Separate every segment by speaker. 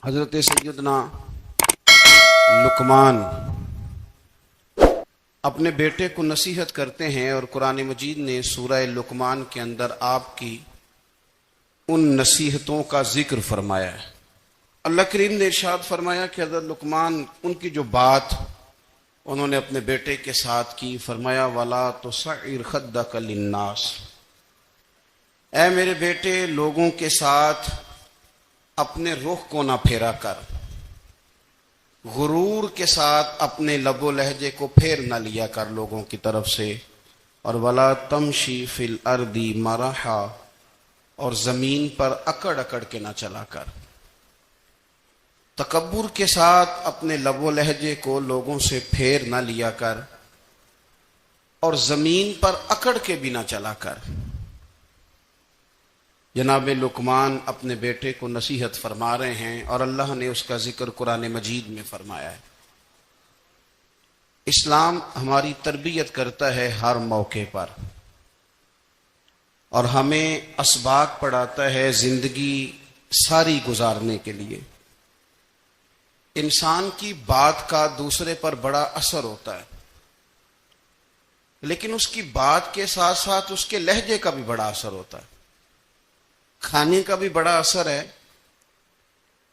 Speaker 1: حضرت سیدنا لقمان اپنے بیٹے کو نصیحت کرتے ہیں، اور قرآن مجید نے سورہ لقمان کے اندر آپ کی ان نصیحتوں کا ذکر فرمایا ہے۔ اللہ کریم نے ارشاد فرمایا کہ حضرت لقمان ان کی جو بات انہوں نے اپنے بیٹے کے ساتھ کی، فرمایا وَلَا تُصَعِّرْ خَدَّكَ لِلنَّاسِ، اے میرے بیٹے لوگوں کے ساتھ اپنے رخ کو نہ پھیرا کر، غرور کے ساتھ اپنے لب و لہجے کو پھیر نہ لیا کر لوگوں کی طرف سے، اور وَلَا تَمْشِي فِي الْأَرْضِ مَرَحًا، اور زمین پر اکڑ اکڑ کے نہ چلا کر۔ تکبر کے ساتھ اپنے لب و لہجے کو لوگوں سے پھیر نہ لیا کر، اور زمین پر اکڑ کے بھی نہ چلا کر۔ جناب لقمان اپنے بیٹے کو نصیحت فرما رہے ہیں، اور اللہ نے اس کا ذکر قرآن مجید میں فرمایا ہے۔ اسلام ہماری تربیت کرتا ہے ہر موقع پر، اور ہمیں اسباق پڑھاتا ہے زندگی ساری گزارنے کے لیے۔ انسان کی بات کا دوسرے پر بڑا اثر ہوتا ہے، لیکن اس کی بات کے ساتھ ساتھ اس کے لہجے کا بھی بڑا اثر ہوتا ہے۔ کھانے کا بھی بڑا اثر ہے،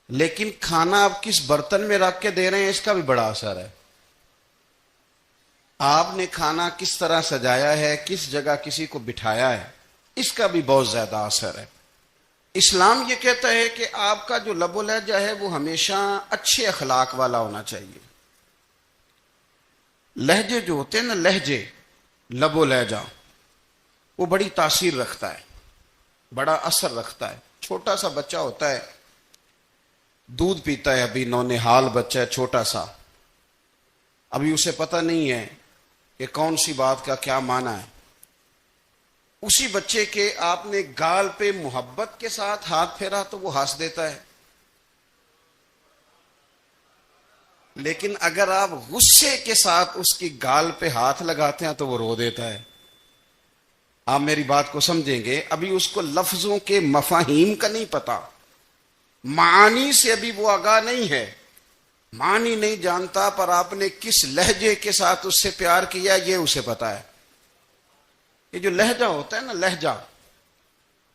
Speaker 1: لیکن کھانا آپ کس برتن میں رکھ کے دے رہے ہیں اس کا بھی بڑا اثر ہے۔ آپ نے کھانا کس طرح سجایا ہے، کس جگہ کسی کو بٹھایا ہے، اس کا بھی بہت زیادہ اثر ہے۔ اسلام یہ کہتا ہے کہ آپ کا جو لب و لہجہ ہے وہ ہمیشہ اچھے اخلاق والا ہونا چاہیے۔ لہجے جو ہوتے ہیں نا، لہجے، لب و لہجہ، وہ بڑی تاثیر رکھتا ہے، بڑا اثر رکھتا ہے۔ چھوٹا سا بچہ ہوتا ہے، دودھ پیتا ہے، ابھی نونہال بچہ ہے چھوٹا سا، ابھی اسے پتہ نہیں ہے کہ کون سی بات کا کیا معنی ہے۔ اسی بچے کے آپ نے گال پہ محبت کے ساتھ ہاتھ پھیرا تو وہ ہنس دیتا ہے، لیکن اگر آپ غصے کے ساتھ اس کی گال پہ ہاتھ لگاتے ہیں تو وہ رو دیتا ہے۔ آپ میری بات کو سمجھیں گے، ابھی اس کو لفظوں کے مفاہیم کا نہیں پتا، معانی سے ابھی وہ آگاہ نہیں ہے، معنی نہیں جانتا، پر آپ نے کس لہجے کے ساتھ اس سے پیار کیا یہ اسے پتا ہے۔ یہ جو لہجہ ہوتا ہے نا، لہجہ،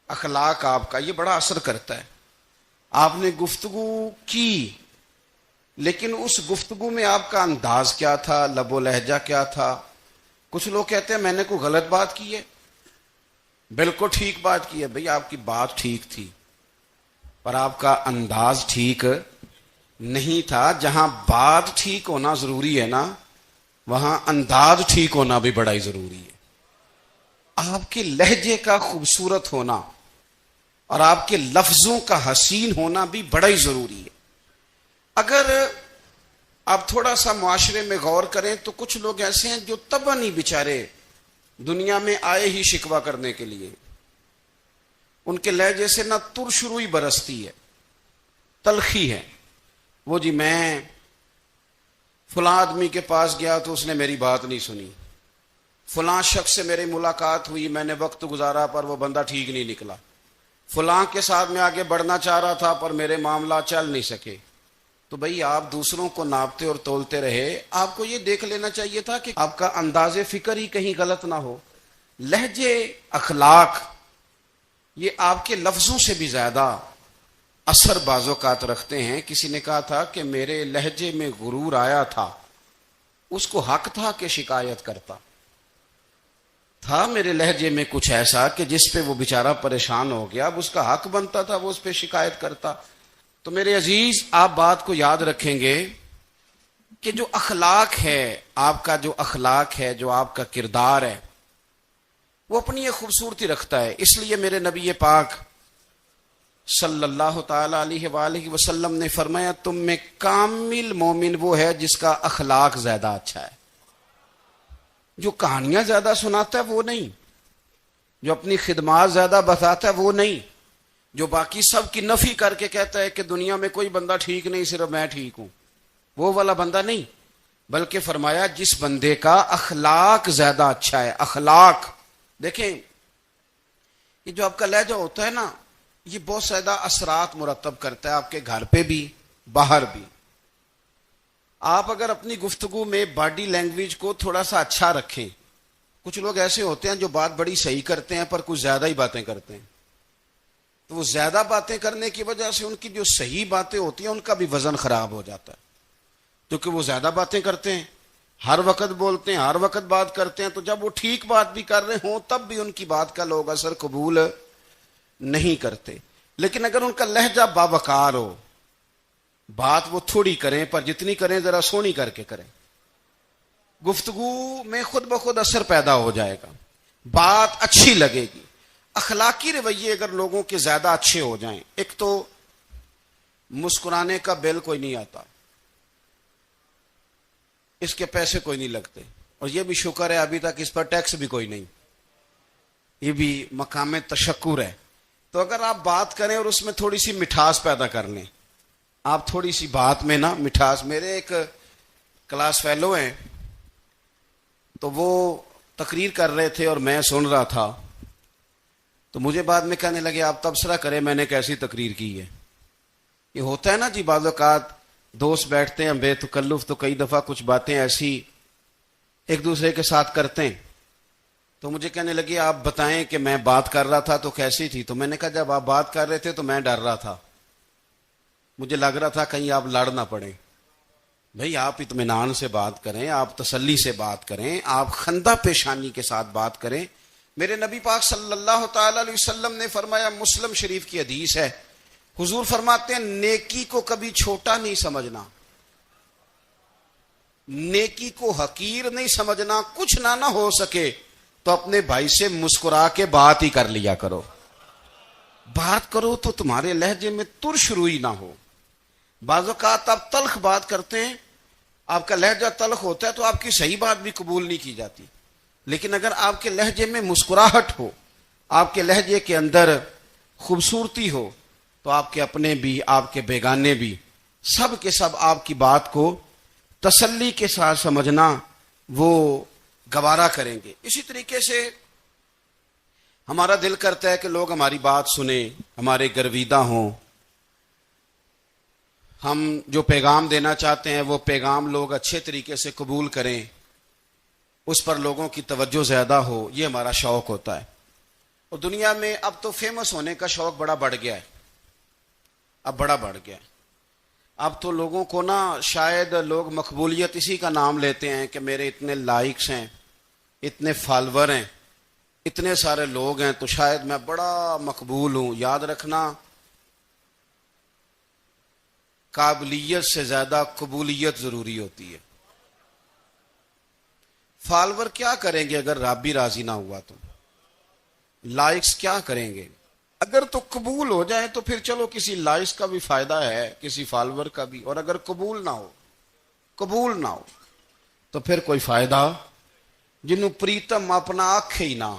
Speaker 1: اخلاق آپ کا، یہ بڑا اثر کرتا ہے۔ آپ نے گفتگو کی، لیکن اس گفتگو میں آپ کا انداز کیا تھا، لب و لہجہ کیا تھا۔ کچھ لوگ کہتے ہیں میں نے کوئی غلط بات کی ہے، بالکل ٹھیک بات کی ہے۔ بھئی آپ کی بات ٹھیک تھی، پر آپ کا انداز ٹھیک نہیں تھا۔ جہاں بات ٹھیک ہونا ضروری ہے نا، وہاں انداز ٹھیک ہونا بھی بڑا ہی ضروری ہے۔ آپ کے لہجے کا خوبصورت ہونا اور آپ کے لفظوں کا حسین ہونا بھی بڑا ہی ضروری ہے۔ اگر آپ تھوڑا سا معاشرے میں غور کریں تو کچھ لوگ ایسے ہیں جو طبعاً ہی بیچارے دنیا میں آئے ہی شکوہ کرنے کے لیے، ان کے لہجے سے نہ ترش روئی برستی ہے، تلخی ہے۔ وہ جی میں فلاں آدمی کے پاس گیا تو اس نے میری بات نہیں سنی، فلاں شخص سے میری ملاقات ہوئی، میں نے وقت گزارا پر وہ بندہ ٹھیک نہیں نکلا، فلاں کے ساتھ میں آگے بڑھنا چاہ رہا تھا پر میرے معاملات چل نہیں سکے۔ تو بھئی آپ دوسروں کو ناپتے اور تولتے رہے، آپ کو یہ دیکھ لینا چاہیے تھا کہ آپ کا انداز فکر ہی کہیں غلط نہ ہو۔ لہجے، اخلاق، یہ آپ کے لفظوں سے بھی زیادہ اثر بعض اوقات رکھتے ہیں۔ کسی نے کہا تھا کہ میرے لہجے میں غرور آیا تھا، اس کو حق تھا کہ شکایت کرتا تھا، میرے لہجے میں کچھ ایسا کہ جس پہ وہ بیچارہ پریشان ہو گیا، اب اس کا حق بنتا تھا وہ اس پہ شکایت کرتا۔ تو میرے عزیز، آپ بات کو یاد رکھیں گے کہ جو اخلاق ہے، آپ کا جو اخلاق ہے، جو آپ کا کردار ہے، وہ اپنی ایک خوبصورتی رکھتا ہے۔ اس لیے میرے نبی پاک صلی اللہ تعالی علیہ وآلہ وسلم نے فرمایا تم میں کامل مومن وہ ہے جس کا اخلاق زیادہ اچھا ہے۔ جو کہانیاں زیادہ سناتا ہے وہ نہیں، جو اپنی خدمات زیادہ بتاتا ہے وہ نہیں، جو باقی سب کی نفی کر کے کہتا ہے کہ دنیا میں کوئی بندہ ٹھیک نہیں، صرف میں ٹھیک ہوں، وہ والا بندہ نہیں، بلکہ فرمایا جس بندے کا اخلاق زیادہ اچھا ہے۔ اخلاق دیکھیں، یہ جو آپ کا لہجہ ہوتا ہے نا، یہ بہت زیادہ اثرات مرتب کرتا ہے آپ کے گھر پہ بھی، باہر بھی. آپ اگر اپنی گفتگو میں باڈی لینگویج کو تھوڑا سا اچھا رکھیں. کچھ لوگ ایسے ہوتے ہیں جو بات بڑی صحیح کرتے ہیں پر کچھ زیادہ ہی باتیں کرتے ہیں, تو وہ زیادہ باتیں کرنے کی وجہ سے ان کی جو صحیح باتیں ہوتی ہیں ان کا بھی وزن خراب ہو جاتا ہے, کیونکہ وہ زیادہ باتیں کرتے ہیں, ہر وقت بولتے ہیں, ہر وقت بات کرتے ہیں. تو جب وہ ٹھیک بات بھی کر رہے ہوں تب بھی ان کی بات کا لوگ اثر قبول نہیں کرتے. لیکن اگر ان کا لہجہ باوقار ہو, بات وہ تھوڑی کریں پر جتنی کریں ذرا سونی کر کے کریں, گفتگو میں خود بخود اثر پیدا ہو جائے گا, بات اچھی لگے گی. اخلاقی رویے اگر لوگوں کے زیادہ اچھے ہو جائیں, ایک تو مسکرانے کا بل کوئی نہیں آتا, اس کے پیسے کوئی نہیں لگتے, اور یہ بھی شکر ہے ابھی تک اس پر ٹیکس بھی کوئی نہیں, یہ بھی مقام تشکر ہے. تو اگر آپ بات کریں اور اس میں تھوڑی سی مٹھاس پیدا کر لیں, آپ تھوڑی سی بات میں نا مٹھاس. میرے ایک کلاس فیلو ہیں, تو وہ تقریر کر رہے تھے اور میں سن رہا تھا, تو مجھے بعد میں کہنے لگے آپ تبصرہ کریں میں نے کیسی تقریر کی ہے. یہ ہوتا ہے نا جی, بعض اوقات دوست بیٹھتے ہیں بے تکلف تو کئی دفعہ کچھ باتیں ایسی ایک دوسرے کے ساتھ کرتے ہیں. تو مجھے کہنے لگے آپ بتائیں کہ میں بات کر رہا تھا تو کیسی تھی. تو میں نے کہا جب آپ بات کر رہے تھے تو میں ڈر رہا تھا, مجھے لگ رہا تھا کہیں آپ لڑ نہ پڑیں. بھئی آپ اطمینان سے بات کریں, آپ تسلی سے بات کریں, آپ خندہ پیشانی کے ساتھ بات کریں. میرے نبی پاک صلی اللہ تعالی علیہ وسلم نے فرمایا, مسلم شریف کی حدیث ہے, حضور فرماتے ہیں نیکی کو کبھی چھوٹا نہیں سمجھنا, نیکی کو حقیر نہیں سمجھنا. کچھ نہ ہو سکے تو اپنے بھائی سے مسکرا کے بات ہی کر لیا کرو. بات کرو تو تمہارے لہجے میں ترش روئی نہ ہو. بعض اوقات آپ تلخ بات کرتے ہیں, آپ کا لہجہ تلخ ہوتا ہے تو آپ کی صحیح بات بھی قبول نہیں کی جاتی. لیکن اگر آپ کے لہجے میں مسکراہٹ ہو, آپ کے لہجے کے اندر خوبصورتی ہو, تو آپ کے اپنے بھی آپ کے بیگانے بھی سب کے سب آپ کی بات کو تسلی کے ساتھ سمجھنا وہ گوارا کریں گے. اسی طریقے سے ہمارا دل کرتا ہے کہ لوگ ہماری بات سنیں, ہمارے گرویدہ ہوں, ہم جو پیغام دینا چاہتے ہیں وہ پیغام لوگ اچھے طریقے سے قبول کریں, اس پر لوگوں کی توجہ زیادہ ہو, یہ ہمارا شوق ہوتا ہے. اور دنیا میں اب تو فیمس ہونے کا شوق بڑا بڑھ گیا ہے, اب بڑا بڑھ گیا ہے. اب تو لوگوں کو نا شاید لوگ مقبولیت اسی کا نام لیتے ہیں کہ میرے اتنے لائکس ہیں, اتنے فالور ہیں, اتنے سارے لوگ ہیں تو شاید میں بڑا مقبول ہوں. یاد رکھنا قابلیت سے زیادہ قبولیت ضروری ہوتی ہے. فالور کیا کریں گے اگر رب بھی راضی نہ ہوا تو, لائکس کیا کریں گے. اگر تو قبول ہو جائے تو پھر چلو کسی لائکس کا بھی فائدہ ہے, کسی فالور کا بھی. اور اگر قبول نہ ہو تو پھر کوئی فائدہ. جنوں پریتم اپنا آنکھ ہی نہ,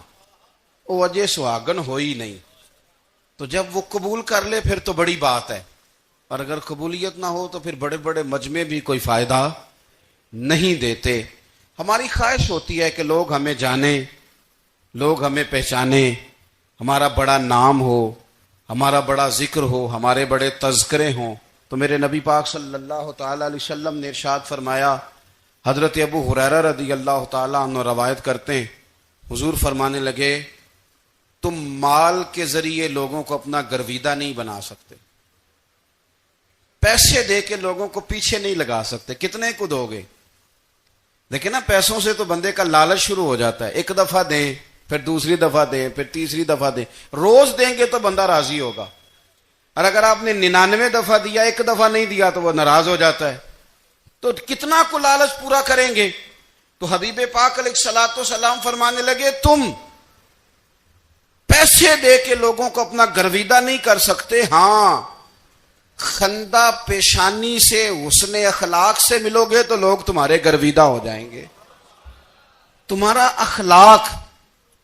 Speaker 1: وہ اجے سہاگن ہو ہی نہیں. تو جب وہ قبول کر لے پھر تو بڑی بات ہے, اور اگر قبولیت نہ ہو تو پھر بڑے بڑے مجمع بھی کوئی فائدہ نہیں دیتے. ہماری خواہش ہوتی ہے کہ لوگ ہمیں جانیں, لوگ ہمیں پہچانیں, ہمارا بڑا نام ہو, ہمارا بڑا ذکر ہو, ہمارے بڑے تذکرے ہوں. تو میرے نبی پاک صلی اللہ تعالی علیہ وسلم نے ارشاد فرمایا, حضرت ابو ہریرہ رضی اللہ تعالیٰ عنہ روایت کرتے ہیں, حضور فرمانے لگے تم مال کے ذریعے لوگوں کو اپنا گرویدہ نہیں بنا سکتے, پیسے دے کے لوگوں کو پیچھے نہیں لگا سکتے. کتنے کو دو گے؟ لیکن نا پیسوں سے تو بندے کا لالچ شروع ہو جاتا ہے. ایک دفعہ دیں, پھر دوسری دفعہ دیں, پھر تیسری دفعہ دیں. روز دیں گے تو بندہ راضی ہوگا, اور اگر آپ نے 99 دفعہ دیا, ایک دفعہ نہیں دیا تو وہ ناراض ہو جاتا ہے. تو کتنا کو لالچ پورا کریں گے. تو حبیب پاک علیہ الصلوۃ والسلام فرمانے لگے تم پیسے دے کے لوگوں کو اپنا گرویدہ نہیں کر سکتے, ہاں خندہ پیشانی سے, حسن اخلاق سے ملو گے تو لوگ تمہارے گرویدہ ہو جائیں گے. تمہارا اخلاق,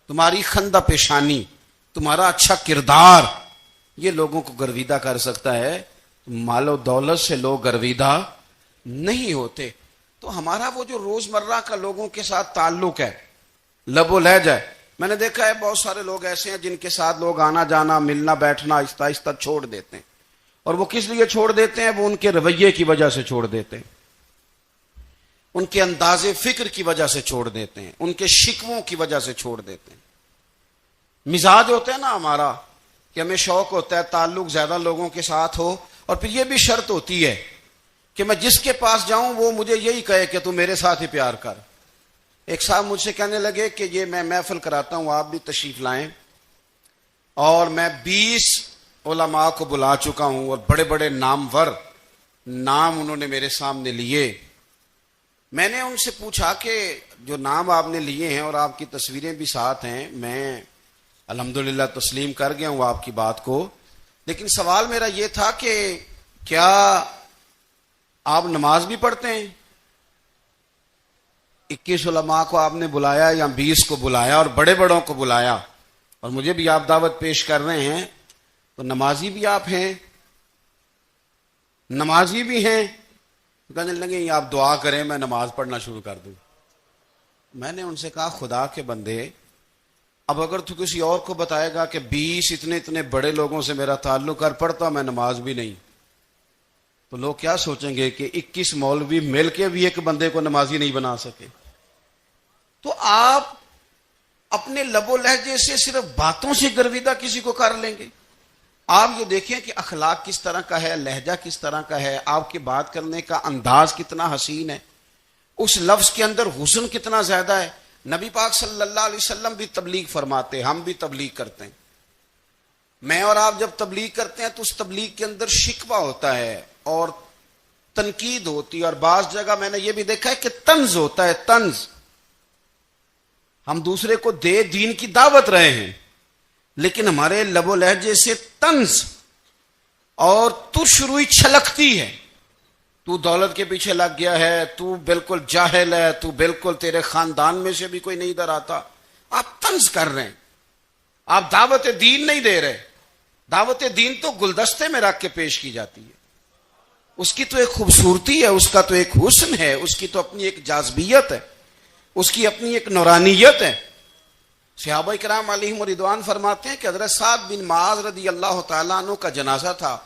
Speaker 1: تمہاری خندہ پیشانی, تمہارا اچھا کردار, یہ لوگوں کو گرویدہ کر سکتا ہے. مال و دولت سے لوگ گرویدہ نہیں ہوتے. تو ہمارا وہ جو روزمرہ کا لوگوں کے ساتھ تعلق ہے, لب و لہجہ ہے. میں نے دیکھا ہے بہت سارے لوگ ایسے ہیں جن کے ساتھ لوگ آنا جانا, ملنا بیٹھنا آہستہ آہستہ چھوڑ دیتے ہیں, اور وہ کس لیے چھوڑ دیتے ہیں؟ وہ ان کے رویے کی وجہ سے چھوڑ دیتے ہیں، ان کے انداز فکر کی وجہ سے چھوڑ دیتے ہیں، ان کے شکووں کی وجہ سے چھوڑ دیتے ہیں۔ مزاج ہوتا ہے نا ہمارا کہ ہمیں شوق ہوتا ہے تعلق زیادہ لوگوں کے ساتھ ہو، اور پھر یہ بھی شرط ہوتی ہے کہ میں جس کے پاس جاؤں وہ مجھے یہی کہے کہ تو میرے ساتھ ہی پیار کر۔ ایک صاحب مجھ سے کہنے لگے کہ یہ میں محفل کراتا ہوں، آپ بھی تشریف لائیں، اور میں 20 علماء کو بلا چکا ہوں اور بڑے بڑے نامور نام انہوں نے میرے سامنے لیے۔ میں نے ان سے پوچھا کہ جو نام آپ نے لیے ہیں اور آپ کی تصویریں بھی ساتھ ہیں، میں الحمدللہ تسلیم کر گیا ہوں آپ کی بات کو، لیکن سوال میرا یہ تھا کہ کیا آپ نماز بھی پڑھتے ہیں؟ 21 علماء کو آپ نے بلایا یا 20 کو بلایا اور بڑے بڑوں کو بلایا، اور مجھے بھی آپ دعوت پیش کر رہے ہیں، تو نمازی بھی آپ ہیں؟ نمازی بھی ہیں؟ کہنے لگے آپ دعا کریں میں نماز پڑھنا شروع کر دوں۔ میں نے ان سے کہا خدا کے بندے، اب اگر تو کسی اور کو بتائے گا کہ 20 اتنے بڑے لوگوں سے میرا تعلق کر پڑتا میں نماز بھی نہیں، تو لوگ کیا سوچیں گے کہ 21 مولوی مل کے بھی ایک بندے کو نمازی نہیں بنا سکے۔ تو آپ اپنے لب و لہجے سے صرف باتوں سے گرویدہ کسی کو کر لیں گے؟ آپ یہ دیکھیں کہ اخلاق کس طرح کا ہے، لہجہ کس طرح کا ہے، آپ کے بات کرنے کا انداز کتنا حسین ہے، اس لفظ کے اندر حسن کتنا زیادہ ہے۔ نبی پاک صلی اللہ علیہ وسلم بھی تبلیغ فرماتے، ہم بھی تبلیغ کرتے ہیں۔ میں اور آپ جب تبلیغ کرتے ہیں تو اس تبلیغ کے اندر شکوہ ہوتا ہے اور تنقید ہوتی ہے، اور بعض جگہ میں نے یہ بھی دیکھا ہے کہ طنز ہوتا ہے، طنز۔ ہم دوسرے کو دین کی دعوت رہے ہیں، لیکن ہمارے لب و لہجے سے طنز اور ترش روئی چھلکتی ہے۔ تو دولت کے پیچھے لگ گیا ہے، تو بالکل جاہل ہے، تو بالکل تیرے خاندان میں سے بھی کوئی نہیں ادھر آتا۔ آپ طنز کر رہے ہیں، آپ دعوت دین نہیں دے رہے۔ دعوت دین تو گلدستے میں رکھ کے پیش کی جاتی ہے، اس کی تو ایک خوبصورتی ہے، اس کا تو ایک حسن ہے، اس کی تو اپنی ایک جاذبیت ہے، اس کی اپنی ایک نورانیت ہے۔ صحابہ کرام علیہم رضوان فرماتے ہیں کہ حضرت سعد بن معاذ رضی اللہ تعالیٰ عنہ کا جنازہ تھا،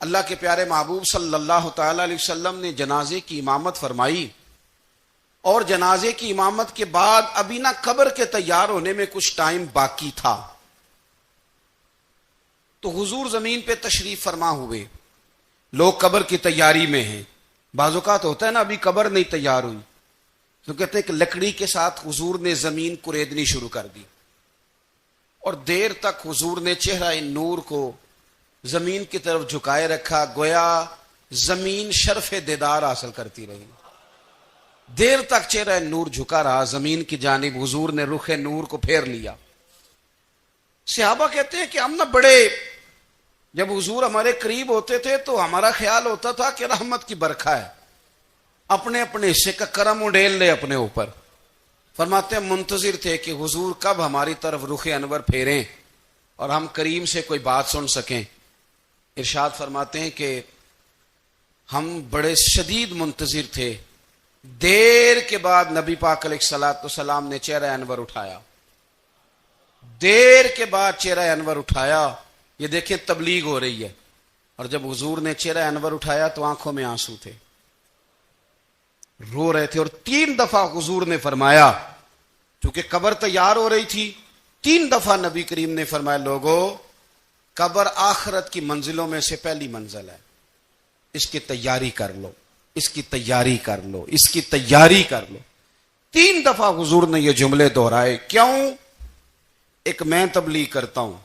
Speaker 1: اللہ کے پیارے محبوب صلی اللہ تعالیٰ علیہ وسلم نے جنازے کی امامت فرمائی، اور جنازے کی امامت کے بعد ابھی نہ قبر کے تیار ہونے میں کچھ ٹائم باقی تھا، تو حضور زمین پہ تشریف فرما ہوئے، لوگ قبر کی تیاری میں ہیں۔ بعض اوقات ہوتا ہے نا ابھی قبر نہیں تیار ہوئی، تو کہتے ہیں کہ لکڑی کے ساتھ حضور نے زمین کریدنی شروع کر دی، اور دیر تک حضور نے چہرہ نور کو زمین کی طرف جھکائے رکھا، گویا زمین شرف دیدار حاصل کرتی رہی۔ دیر تک چہرہ نور جھکا رہا زمین کی جانب، حضور نے رخ نور کو پھیر لیا۔ صحابہ کہتے ہیں کہ ہم نہ بڑے، جب حضور ہمارے قریب ہوتے تھے تو ہمارا خیال ہوتا تھا کہ رحمت کی برکھا ہے، اپنے اپنے حصے کا کرم اڈیل لے اپنے اوپر۔ فرماتے ہیں منتظر تھے کہ حضور کب ہماری طرف رخ انور پھیریں اور ہم کریم سے کوئی بات سن سکیں۔ ارشاد فرماتے ہیں کہ ہم بڑے شدید منتظر تھے، دیر کے بعد نبی پاک علیہ الصلوۃ والسلام نے چہرہ انور اٹھایا، دیر کے بعد چہرہ انور اٹھایا۔ یہ دیکھیں تبلیغ ہو رہی ہے، اور جب حضور نے چہرہ انور اٹھایا تو آنکھوں میں آنسو تھے، رو رہے تھے، اور 3 دفعہ حضور نے فرمایا، چونکہ قبر تیار ہو رہی تھی، 3 دفعہ نبی کریم نے فرمایا لوگو قبر آخرت کی منزلوں میں سے پہلی منزل ہے، اس کی تیاری کر لو، اس کی تیاری کر لو، اس کی تیاری کر لو۔ 3 دفعہ حضور نے یہ جملے دہرائے۔ کیوں؟ ایک میں تبلیغ کرتا ہوں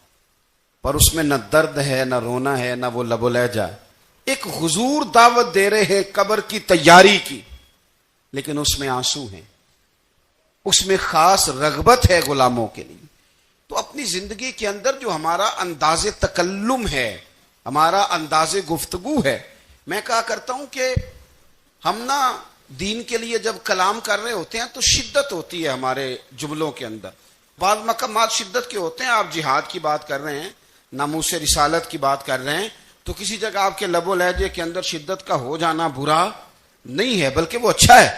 Speaker 1: پر اس میں نہ درد ہے، نہ رونا ہے، نہ وہ لب و لہجہ ہے۔ ایک حضور دعوت دے رہے ہیں قبر کی تیاری کی، لیکن اس میں آنسو ہیں، اس میں خاص رغبت ہے غلاموں کے لیے۔ تو اپنی زندگی کے اندر جو ہمارا انداز تکلم ہے، ہمارا انداز گفتگو ہے، میں کہا کرتا ہوں کہ ہم نا دین کے لیے جب کلام کر رہے ہوتے ہیں تو شدت ہوتی ہے ہمارے جملوں کے اندر، بعض مقامات شدت کے ہوتے ہیں۔ آپ جہاد کی بات کر رہے ہیں، ناموس رسالت کی بات کر رہے ہیں، تو کسی جگہ آپ کے لب و لہجے کے اندر شدت کا ہو جانا برا نہیں ہے، بلکہ وہ اچھا ہے۔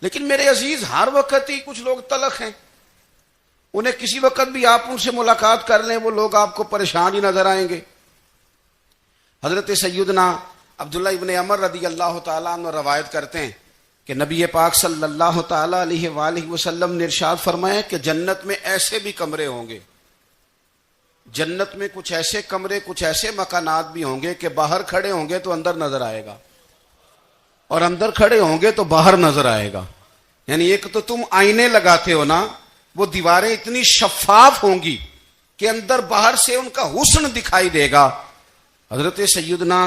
Speaker 1: لیکن میرے عزیز، ہر وقت ہی کچھ لوگ تلخ ہیں، انہیں کسی وقت بھی آپ ان سے ملاقات کر لیں وہ لوگ آپ کو پریشان ہی نظر آئیں گے۔ حضرت سیدنا عبداللہ ابن عمر رضی اللہ تعالیٰ عنہ روایت کرتے ہیں کہ نبی پاک صلی اللہ تعالیٰ علیہ وآلہ وسلم نے ارشاد فرمایا کہ جنت میں ایسے بھی کمرے ہوں گے، جنت میں کچھ ایسے کمرے، کچھ ایسے مکانات بھی ہوں گے کہ باہر کھڑے ہوں گے تو اندر نظر آئے گا، اور اندر کھڑے ہوں گے تو باہر نظر آئے گا. یعنی ایک تو تم آئینے لگاتے ہو نا، وہ دیواریں اتنی شفاف ہوں گی کہ اندر باہر سے ان کا حسن دکھائی دے گا. حضرت سیدنا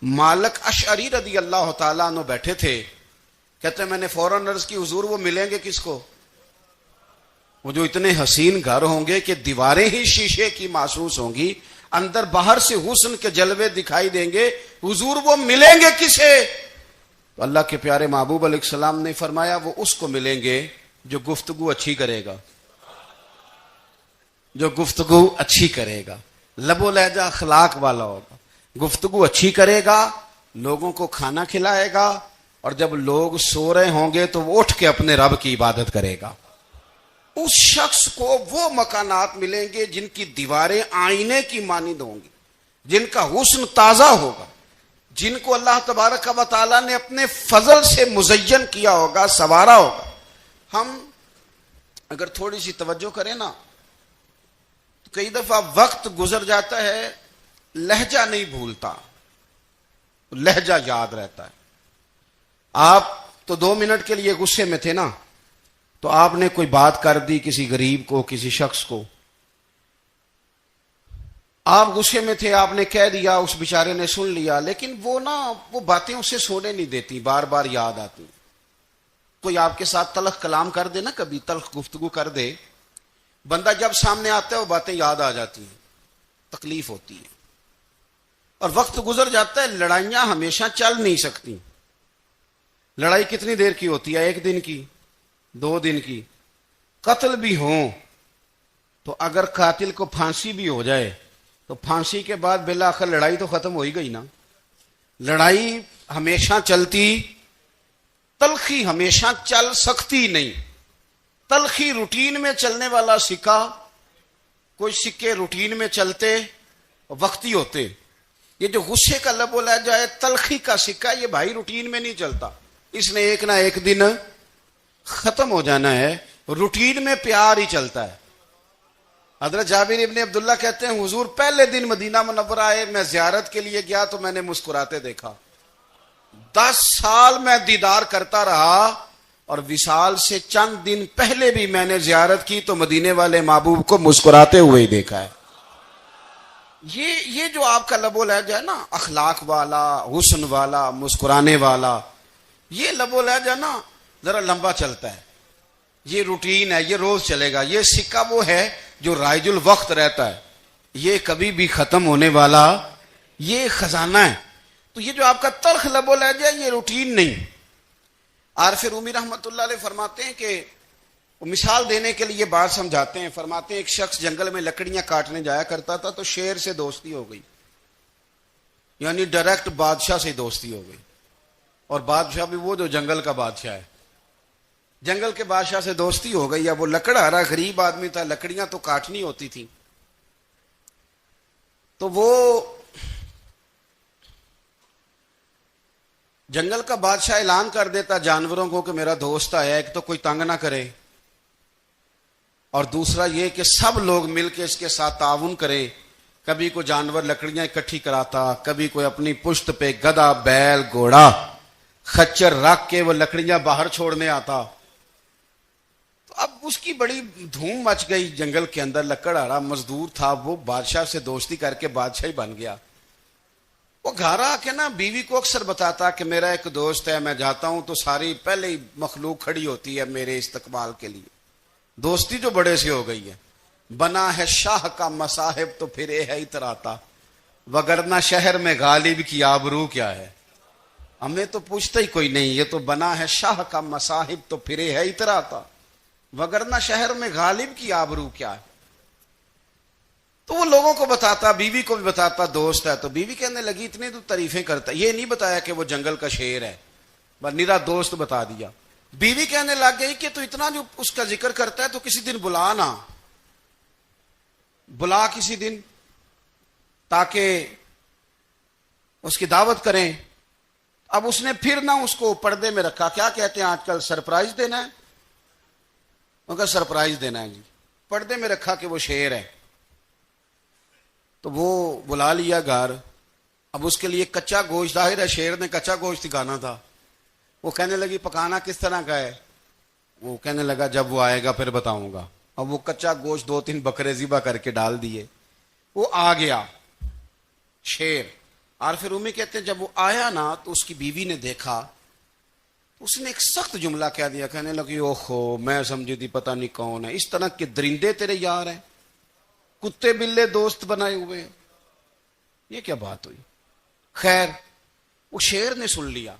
Speaker 1: مالک اشعری رضی اللہ تعالیٰ عنہ بیٹھے تھے، کہتے ہیں میں نے فوراً عرض کی حضور وہ ملیں گے کس کو؟ وہ جو اتنے حسین گھر ہوں گے کہ دیواریں ہی شیشے کی محسوس ہوں گی، اندر باہر سے حسن کے جلوے دکھائی دیں گے، حضور وہ ملیں گے کسے؟ تو اللہ کے پیارے محبوب علیہ السلام نے فرمایا وہ اس کو ملیں گے جو گفتگو اچھی کرے گا، جو گفتگو اچھی کرے گا، لب و لہجہ اخلاق والا ہوگا، گفتگو اچھی کرے گا، لوگوں کو کھانا کھلائے گا، اور جب لوگ سو رہے ہوں گے تو وہ اٹھ کے اپنے رب کی عبادت کرے گا. اس شخص کو وہ مکانات ملیں گے جن کی دیواریں آئینے کی مانند ہوں گی، جن کا حسن تازہ ہوگا، جن کو اللہ تبارک و تعالیٰ نے اپنے فضل سے مزین کیا ہوگا، سنوارا ہوگا. ہم اگر تھوڑی سی توجہ کریں نا تو کئی دفعہ وقت گزر جاتا ہے، لہجہ نہیں بھولتا، لہجہ یاد رہتا ہے. آپ تو 2 منٹ کے لیے غصے میں تھے نا، تو آپ نے کوئی بات کر دی کسی غریب کو، کسی شخص کو، آپ غصے میں تھے، آپ نے کہہ دیا، اس بیچارے نے سن لیا، لیکن وہ باتیں اسے سونے نہیں دیتی، بار بار یاد آتی. کوئی آپ کے ساتھ تلخ کلام کر دے نا، کبھی تلخ گفتگو کر دے، بندہ جب سامنے آتا ہے وہ باتیں یاد آ جاتی ہیں، تکلیف ہوتی ہے. اور وقت گزر جاتا ہے، لڑائیاں ہمیشہ چل نہیں سکتی. لڑائی کتنی دیر کی ہوتی ہے؟ 1 دن کی، 2 دن کی. قتل بھی ہوں تو اگر قاتل کو پھانسی بھی ہو جائے تو پھانسی کے بعد بالآخر لڑائی تو ختم ہو ہی گئی نا. لڑائی ہمیشہ چلتی، تلخی ہمیشہ چل سکتی نہیں. تلخی روٹین میں چلنے والا سکہ، کوئی سکے روٹین میں چلتے وقتی ہوتے. یہ جو غصے کا لب و لہجہ ہے، تلخی کا سکہ، یہ بھائی روٹین میں نہیں چلتا، اس نے ایک نہ ایک دن ختم ہو جانا ہے. روٹین میں پیار ہی چلتا ہے. حضرت جابر ابن عبداللہ کہتے ہیں حضور پہلے دن مدینہ منورہ آئے، میں زیارت کے لیے گیا تو میں نے مسکراتے دیکھا. 10 سال میں دیدار کرتا رہا، اور وصال سے چند دن پہلے بھی میں نے زیارت کی تو مدینے والے محبوب کو مسکراتے ہوئے ہی دیکھا ہے. یہ جو آپ کا لب و لہجہ ہے نا، اخلاق والا، حسن والا، مسکرانے والا، یہ لب و لہجہ نا ذرا لمبا چلتا ہے. یہ روٹین ہے، یہ روز چلے گا. یہ سکہ وہ ہے جو رائج الوقت رہتا ہے، یہ کبھی بھی ختم ہونے والا یہ خزانہ ہے. تو یہ جو آپ کا تلخ لب و لہجہ ہے، یہ روٹین نہیں. عارف رومی رحمت اللہ علیہ فرماتے ہیں کہ وہ مثال دینے کے لیے بات سمجھاتے ہیں. فرماتے ہیں ایک شخص جنگل میں لکڑیاں کاٹنے جایا کرتا تھا تو شیر سے دوستی ہو گئی، یعنی ڈائریکٹ بادشاہ سے دوستی ہو گئی. اور بادشاہ بھی وہ جو جنگل کا بادشاہ ہے، جنگل کے بادشاہ سے دوستی ہو گئی. اب وہ لکڑہارا غریب آدمی تھا، لکڑیاں تو کاٹنی ہوتی تھی. تو وہ جنگل کا بادشاہ اعلان کر دیتا جانوروں کو کہ میرا دوست آیا، ایک تو کوئی تنگ نہ کرے، اور دوسرا یہ کہ سب لوگ مل کے اس کے ساتھ تعاون کریں. کبھی کوئی جانور لکڑیاں اکٹھی کراتا، کبھی کوئی اپنی پشت پہ گدھا، بیل، گھوڑا، خچر رکھ کے وہ لکڑیاں باہر چھوڑنے آتا. تو اب اس کی بڑی دھوم مچ گئی جنگل کے اندر. لکڑہارا مزدور تھا، وہ بادشاہ سے دوستی کر کے بادشاہ ہی بن گیا. وہ گھر آ کے نا بیوی کو اکثر بتاتا کہ میرا ایک دوست ہے، میں جاتا ہوں تو ساری پہلے ہی مخلوق کھڑی ہوتی ہے میرے استقبال کے لیے. دوستی جو بڑے سے ہو گئی ہے. بنا ہے شاہ کا مصاحب تو پھرے ہے اتراتا، وگرنہ شہر میں غالب کی آبرو کیا ہے. ہمیں تو پوچھتا ہی کوئی نہیں، یہ تو بنا ہے شاہ کا مصاحب تو پھرے ہے اتراتا، وگرنہ شہر میں غالب کی آبرو کیا ہے. تو وہ لوگوں کو بتاتا، بیوی کو بھی بتاتا دوست ہے. تو بیوی کہنے لگی اتنی تو تعریفیں کرتا، یہ نہیں بتایا کہ وہ جنگل کا شیر ہے، بس نیرا دوست بتا دیا. بیوی کہنے لگ گئی کہ تو اتنا جو اس کا ذکر کرتا ہے تو کسی دن بلا نا، بلا کسی دن، تاکہ اس کی دعوت کریں. اب اس نے پھر نہ اس کو پردے میں رکھا. کیا کہتے ہیں آج کل؟ سرپرائز دینا ہے. ان کا سرپرائز دینا ہے جی. پردے میں رکھا کہ وہ شیر ہے. تو وہ بلا لیا گھر. اب اس کے لیے کچا گوشت، ظاہر ہے شیر نے کچا گوشت کھانا تھا. وہ کہنے لگی پکانا کس طرح کا ہے؟ وہ کہنے لگا جب وہ آئے گا پھر بتاؤں گا. اب وہ کچا گوشت 2-3 بکرے ذبح کر کے ڈال دیے. وہ آ گیا شیر. اور پھر امی کہتے ہیں جب وہ آیا نا تو اس کی بیوی نے دیکھا تو اس نے ایک سخت جملہ کہہ دیا. کہنے لگی اوہو میں سمجھی تھی پتہ نہیں کون ہے. اس طرح کے درندے تیرے یار ہیں، کتے بلے دوست بنائے ہوئے ہیں. یہ کیا بات ہوئی؟ خیر وہ شیر نے سن لیا،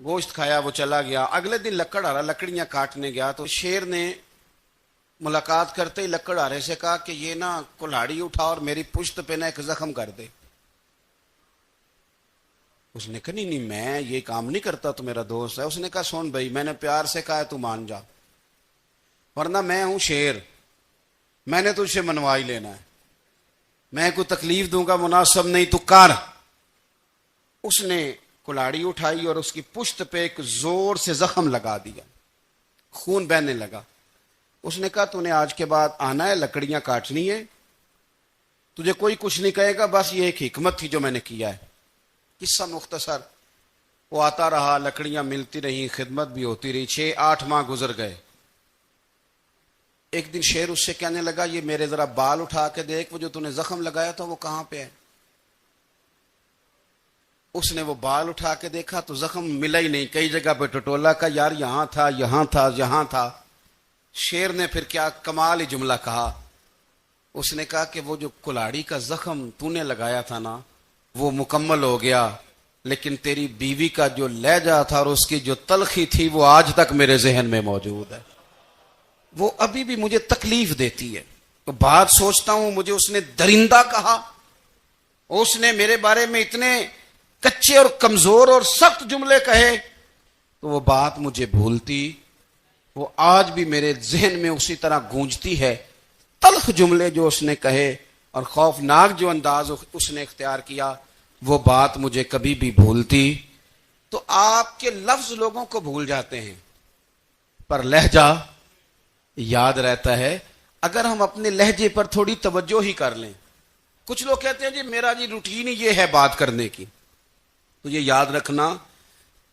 Speaker 1: گوشت کھایا، وہ چلا گیا. اگلے دن لکڑ ہارا لکڑیاں کاٹنے گیا تو شیر نے ملاقات کرتے ہی لکڑ ہارے سے کہا کہ یہ نا کلہاڑی اٹھا اور میری پشت پہ نا ایک زخم کر دے. اس نے کہا نہیں میں یہ کام نہیں کرتا، تو میرا دوست ہے. اس نے کہا سن بھائی میں نے پیار سے کہا ہے تو مان جا، ورنہ میں ہوں شیر، میں نے تجھ سے منوا ہی لینا ہے. میں کوئی تکلیف دوں گا مناسب نہیں، تو کر. اس نے کلاڑی اٹھائی اور اس کی پشت پہ ایک زور سے زخم لگا دیا، خون بہنے لگا. اس نے کہا تو نے آج کے بعد آنا ہے، لکڑیاں کاٹنی ہے، تجھے کوئی کچھ نہیں کہے گا، بس یہ ایک حکمت تھی جو میں نے کیا ہے. قصہ مختصر. وہ آتا رہا، لکڑیاں ملتی رہیں، خدمت بھی ہوتی رہی. 6-8 ماہ گزر گئے. ایک دن شیر اس سے کہنے لگا یہ میرے ذرا بال اٹھا کے دیکھ، وہ جو تو نے زخم لگایا تھا وہ کہاں پہ ہے؟ اس نے وہ بال اٹھا کے دیکھا تو زخم ملا ہی نہیں. کئی جگہ پہ ٹٹولا کا یار یہاں تھا یہاں تھا یہاں تھا. شیر نے پھر کیا کمال ہی جملہ کہا. اس نے کہا کہ وہ جو کلاڑی کا زخم تو نے لگایا تھا نا وہ مکمل ہو گیا، لیکن تیری بیوی کا جو لہجہ تھا اور اس کی جو تلخی تھی وہ آج تک میرے ذہن میں موجود ہے. وہ ابھی بھی مجھے تکلیف دیتی ہے. تو بات سوچتا ہوں مجھے اس نے درندہ کہا، اس نے میرے بارے میں اتنے کچے اور کمزور اور سخت جملے کہے، تو وہ بات مجھے بھولتی، وہ آج بھی میرے ذہن میں اسی طرح گونجتی ہے. تلخ جملے جو اس نے کہے اور خوفناک جو انداز اس نے اختیار کیا، وہ بات مجھے کبھی بھی بھولتی. تو آپ کے لفظ لوگوں کو بھول جاتے ہیں پر لہجہ یاد رہتا ہے اگر ہم اپنے لہجے پر تھوڑی توجہ ہی کر لیں. کچھ لوگ کہتے ہیں جی میرا جی روٹین ہی یہ ہے بات کرنے کی. تو یہ یاد رکھنا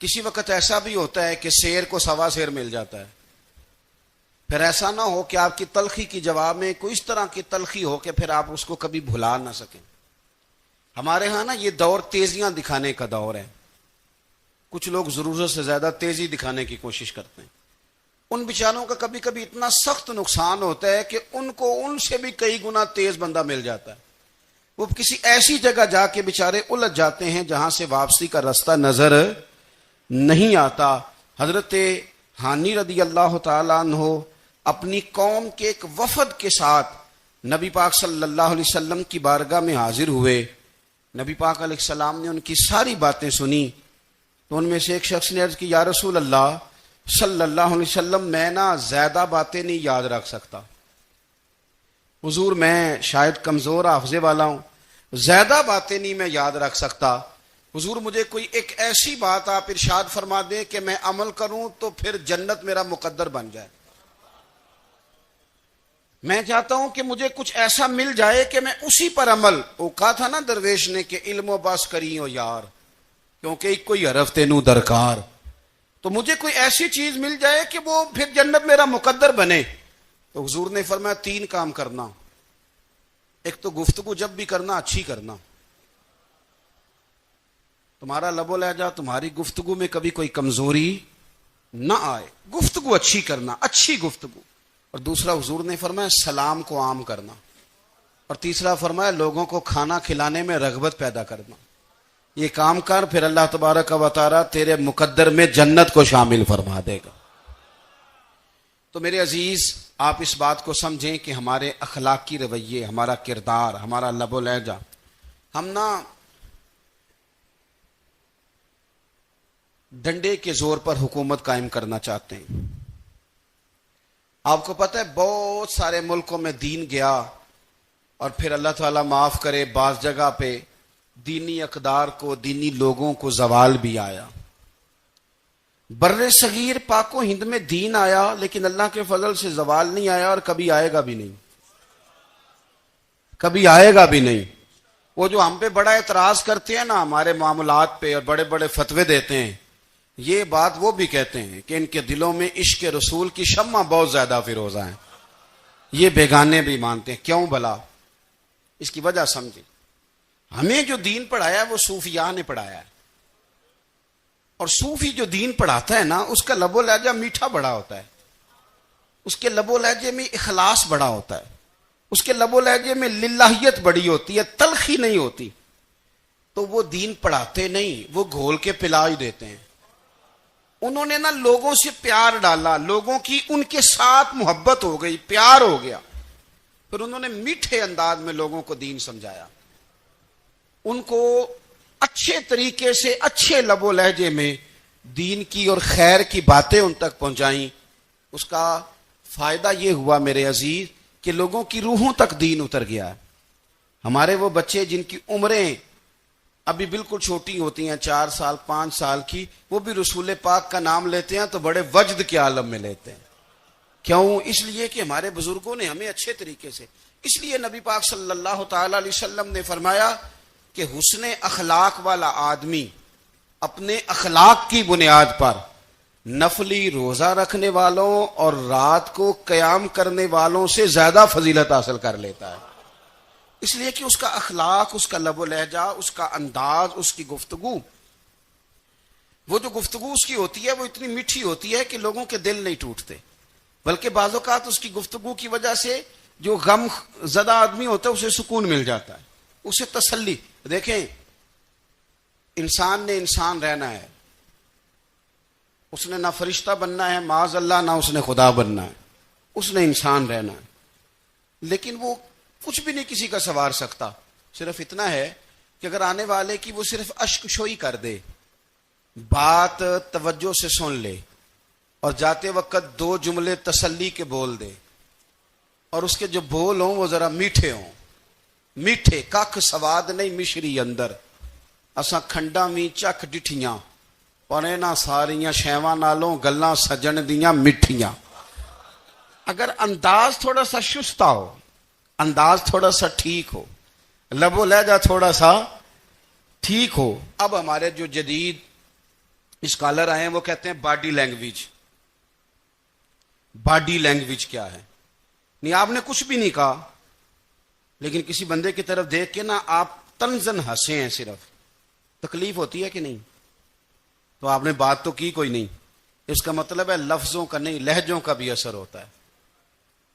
Speaker 1: کسی وقت ایسا بھی ہوتا ہے کہ شیر کو سوا شیر مل جاتا ہے. پھر ایسا نہ ہو کہ آپ کی تلخی کی جواب میں کوئی اس طرح کی تلخی ہو کہ پھر آپ اس کو کبھی بھلا نہ سکیں. ہمارے ہاں نا یہ دور تیزیاں دکھانے کا دور ہے. کچھ لوگ ضرورت سے زیادہ تیزی دکھانے کی کوشش کرتے ہیں. ان بیچاروں کا کبھی کبھی اتنا سخت نقصان ہوتا ہے کہ ان کو ان سے بھی کئی گنا تیز بندہ مل جاتا ہے. وہ کسی ایسی جگہ جا کے بیچارے الجھ جاتے ہیں جہاں سے واپسی کا راستہ نظر نہیں آتا. حضرت حانی رضی اللہ تعالیٰ عنہ اپنی قوم کے ایک وفد کے ساتھ نبی پاک صلی اللہ علیہ وسلم کی بارگاہ میں حاضر ہوئے. نبی پاک علیہ السلام نے ان کی ساری باتیں سنی. تو ان میں سے ایک شخص نے عرض کی یا رسول اللہ صلی اللہ علیہ وسلم میں نا زیادہ باتیں نہیں یاد رکھ سکتا. حضور میں شاید کمزور حافظے والا ہوں، زیادہ باتیں نہیں میں یاد رکھ سکتا. حضور مجھے کوئی ایک ایسی بات آپ ارشاد فرما دیں کہ میں عمل کروں تو پھر جنت میرا مقدر بن جائے. میں چاہتا ہوں کہ مجھے کچھ ایسا مل جائے کہ میں اسی پر عمل. وہ کہا تھا نا درویش نے کہ علم و بس کری ہو یار کیونکہ ایک کوئی حرف تینوں درکار. تو مجھے کوئی ایسی چیز مل جائے کہ وہ پھر جنت میرا مقدر بنے. تو حضور نے فرمایا 3 کام کرنا. ایک تو گفتگو جب بھی کرنا اچھی کرنا. تمہارا لب و لہجہ تمہاری گفتگو میں کبھی کوئی کمزوری نہ آئے. گفتگو اچھی کرنا، اچھی گفتگو. اور دوسرا حضور نے فرمایا سلام کو عام کرنا. اور تیسرا فرمایا لوگوں کو کھانا کھلانے میں رغبت پیدا کرنا. یہ کام کر پھر اللہ تبارک و تعالی تیرے مقدر میں جنت کو شامل فرما دے گا. تو میرے عزیز آپ اس بات کو سمجھیں کہ ہمارے اخلاقی رویے، ہمارا کردار، ہمارا لب و لہجہ، ہم نا ڈنڈے کے زور پر حکومت قائم کرنا چاہتے ہیں. آپ کو پتہ ہے بہت سارے ملکوں میں دین گیا اور پھر اللہ تعالیٰ معاف کرے بعض جگہ پہ دینی اقدار کو، دینی لوگوں کو زوال بھی آیا. بر صغیر پاک و ہند میں دین آیا، لیکن اللہ کے فضل سے زوال نہیں آیا اور کبھی آئے گا بھی نہیں. کبھی آئے گا بھی نہیں. وہ جو ہم پہ بڑا اعتراض کرتے ہیں نا ہمارے معاملات پہ اور بڑے بڑے فتوے دیتے ہیں، یہ بات وہ بھی کہتے ہیں کہ ان کے دلوں میں عشق رسول کی شمع بہت زیادہ فیروزہ ہیں. یہ بیگانے بھی مانتے ہیں. کیوں بھلا؟ اس کی وجہ سمجھیں. ہمیں جو دین پڑھایا ہے وہ صوفیاء نے پڑھایا ہے، اور صوفی جو دین پڑھاتا ہے نا اس کا لب و لہجہ میٹھا بڑا ہوتا ہے، اس کے لب و لہجے میں اخلاص بڑا ہوتا ہے، اس کے لب و لہجے میں للہیت بڑی ہوتی ہے، تلخی نہیں ہوتی. تو وہ دین پڑھاتے نہیں، وہ گھول کے پلا ہی دیتے ہیں. انہوں نے نا لوگوں سے پیار ڈالا، لوگوں کی ان کے ساتھ محبت ہو گئی، پیار ہو گیا، پھر انہوں نے میٹھے انداز میں لوگوں کو دین سمجھایا، ان کو اچھے طریقے سے اچھے لب و لہجے میں دین کی اور خیر کی باتیں ان تک پہنچائیں. اس کا فائدہ یہ ہوا میرے عزیز کہ لوگوں کی روحوں تک دین اتر گیا ہے. ہمارے وہ بچے جن کی عمریں ابھی بالکل چھوٹی ہوتی ہیں، 4 سال 5 سال کی، وہ بھی رسول پاک کا نام لیتے ہیں تو بڑے وجد کے عالم میں لیتے ہیں. کیوں؟ اس لیے کہ ہمارے بزرگوں نے ہمیں اچھے طریقے سے، اس لیے نبی پاک صلی اللہ تعالی علیہ وسلم نے فرمایا کہ حسن اخلاق والا آدمی اپنے اخلاق کی بنیاد پر نفلی روزہ رکھنے والوں اور رات کو قیام کرنے والوں سے زیادہ فضیلت حاصل کر لیتا ہے. اس لیے کہ اس کا اخلاق، اس کا لب و لہجہ، اس کا انداز، اس کی گفتگو، وہ جو گفتگو اس کی ہوتی ہے وہ اتنی میٹھی ہوتی ہے کہ لوگوں کے دل نہیں ٹوٹتے، بلکہ بعض اوقات اس کی گفتگو کی وجہ سے جو غم زدہ آدمی ہوتا ہے اسے سکون مل جاتا ہے، اسے تسلی. دیکھیں، انسان نے انسان رہنا ہے، اس نے نہ فرشتہ بننا ہے معاذ اللہ، نہ اس نے خدا بننا ہے، اس نے انسان رہنا ہے. لیکن وہ کچھ بھی نہیں کسی کا سنوار سکتا، صرف اتنا ہے کہ اگر آنے والے کی وہ صرف اشک شوئی کر دے، بات توجہ سے سن لے اور جاتے وقت 2 جملے تسلی کے بول دے، اور اس کے جو بول ہوں وہ ذرا میٹھے ہوں، میٹھے، کھ سواد نہیں مشری اندر، اساں کھنڈا می چکھ ڈٹھیاں پر اینا ساریاں شیواں نالوں گلاں سجن دیاں مٹھیاں. اگر انداز تھوڑا سا شستہ ہو، انداز تھوڑا سا ٹھیک ہو، لب و لہجہ تھوڑا سا ٹھیک ہو. اب ہمارے جو جدید اسکالر آئے ہیں وہ کہتے ہیں باڈی لینگویج. باڈی لینگویج کیا ہے؟ نہیں، آپ نے کچھ بھی نہیں کہا، لیکن کسی بندے کی طرف دیکھ کے نا آپ تنزن ہنسے ہیں، صرف تکلیف ہوتی ہے کہ نہیں؟ تو آپ نے بات تو کی کوئی نہیں. اس کا مطلب ہے لفظوں کا نہیں، لہجوں کا بھی اثر ہوتا ہے،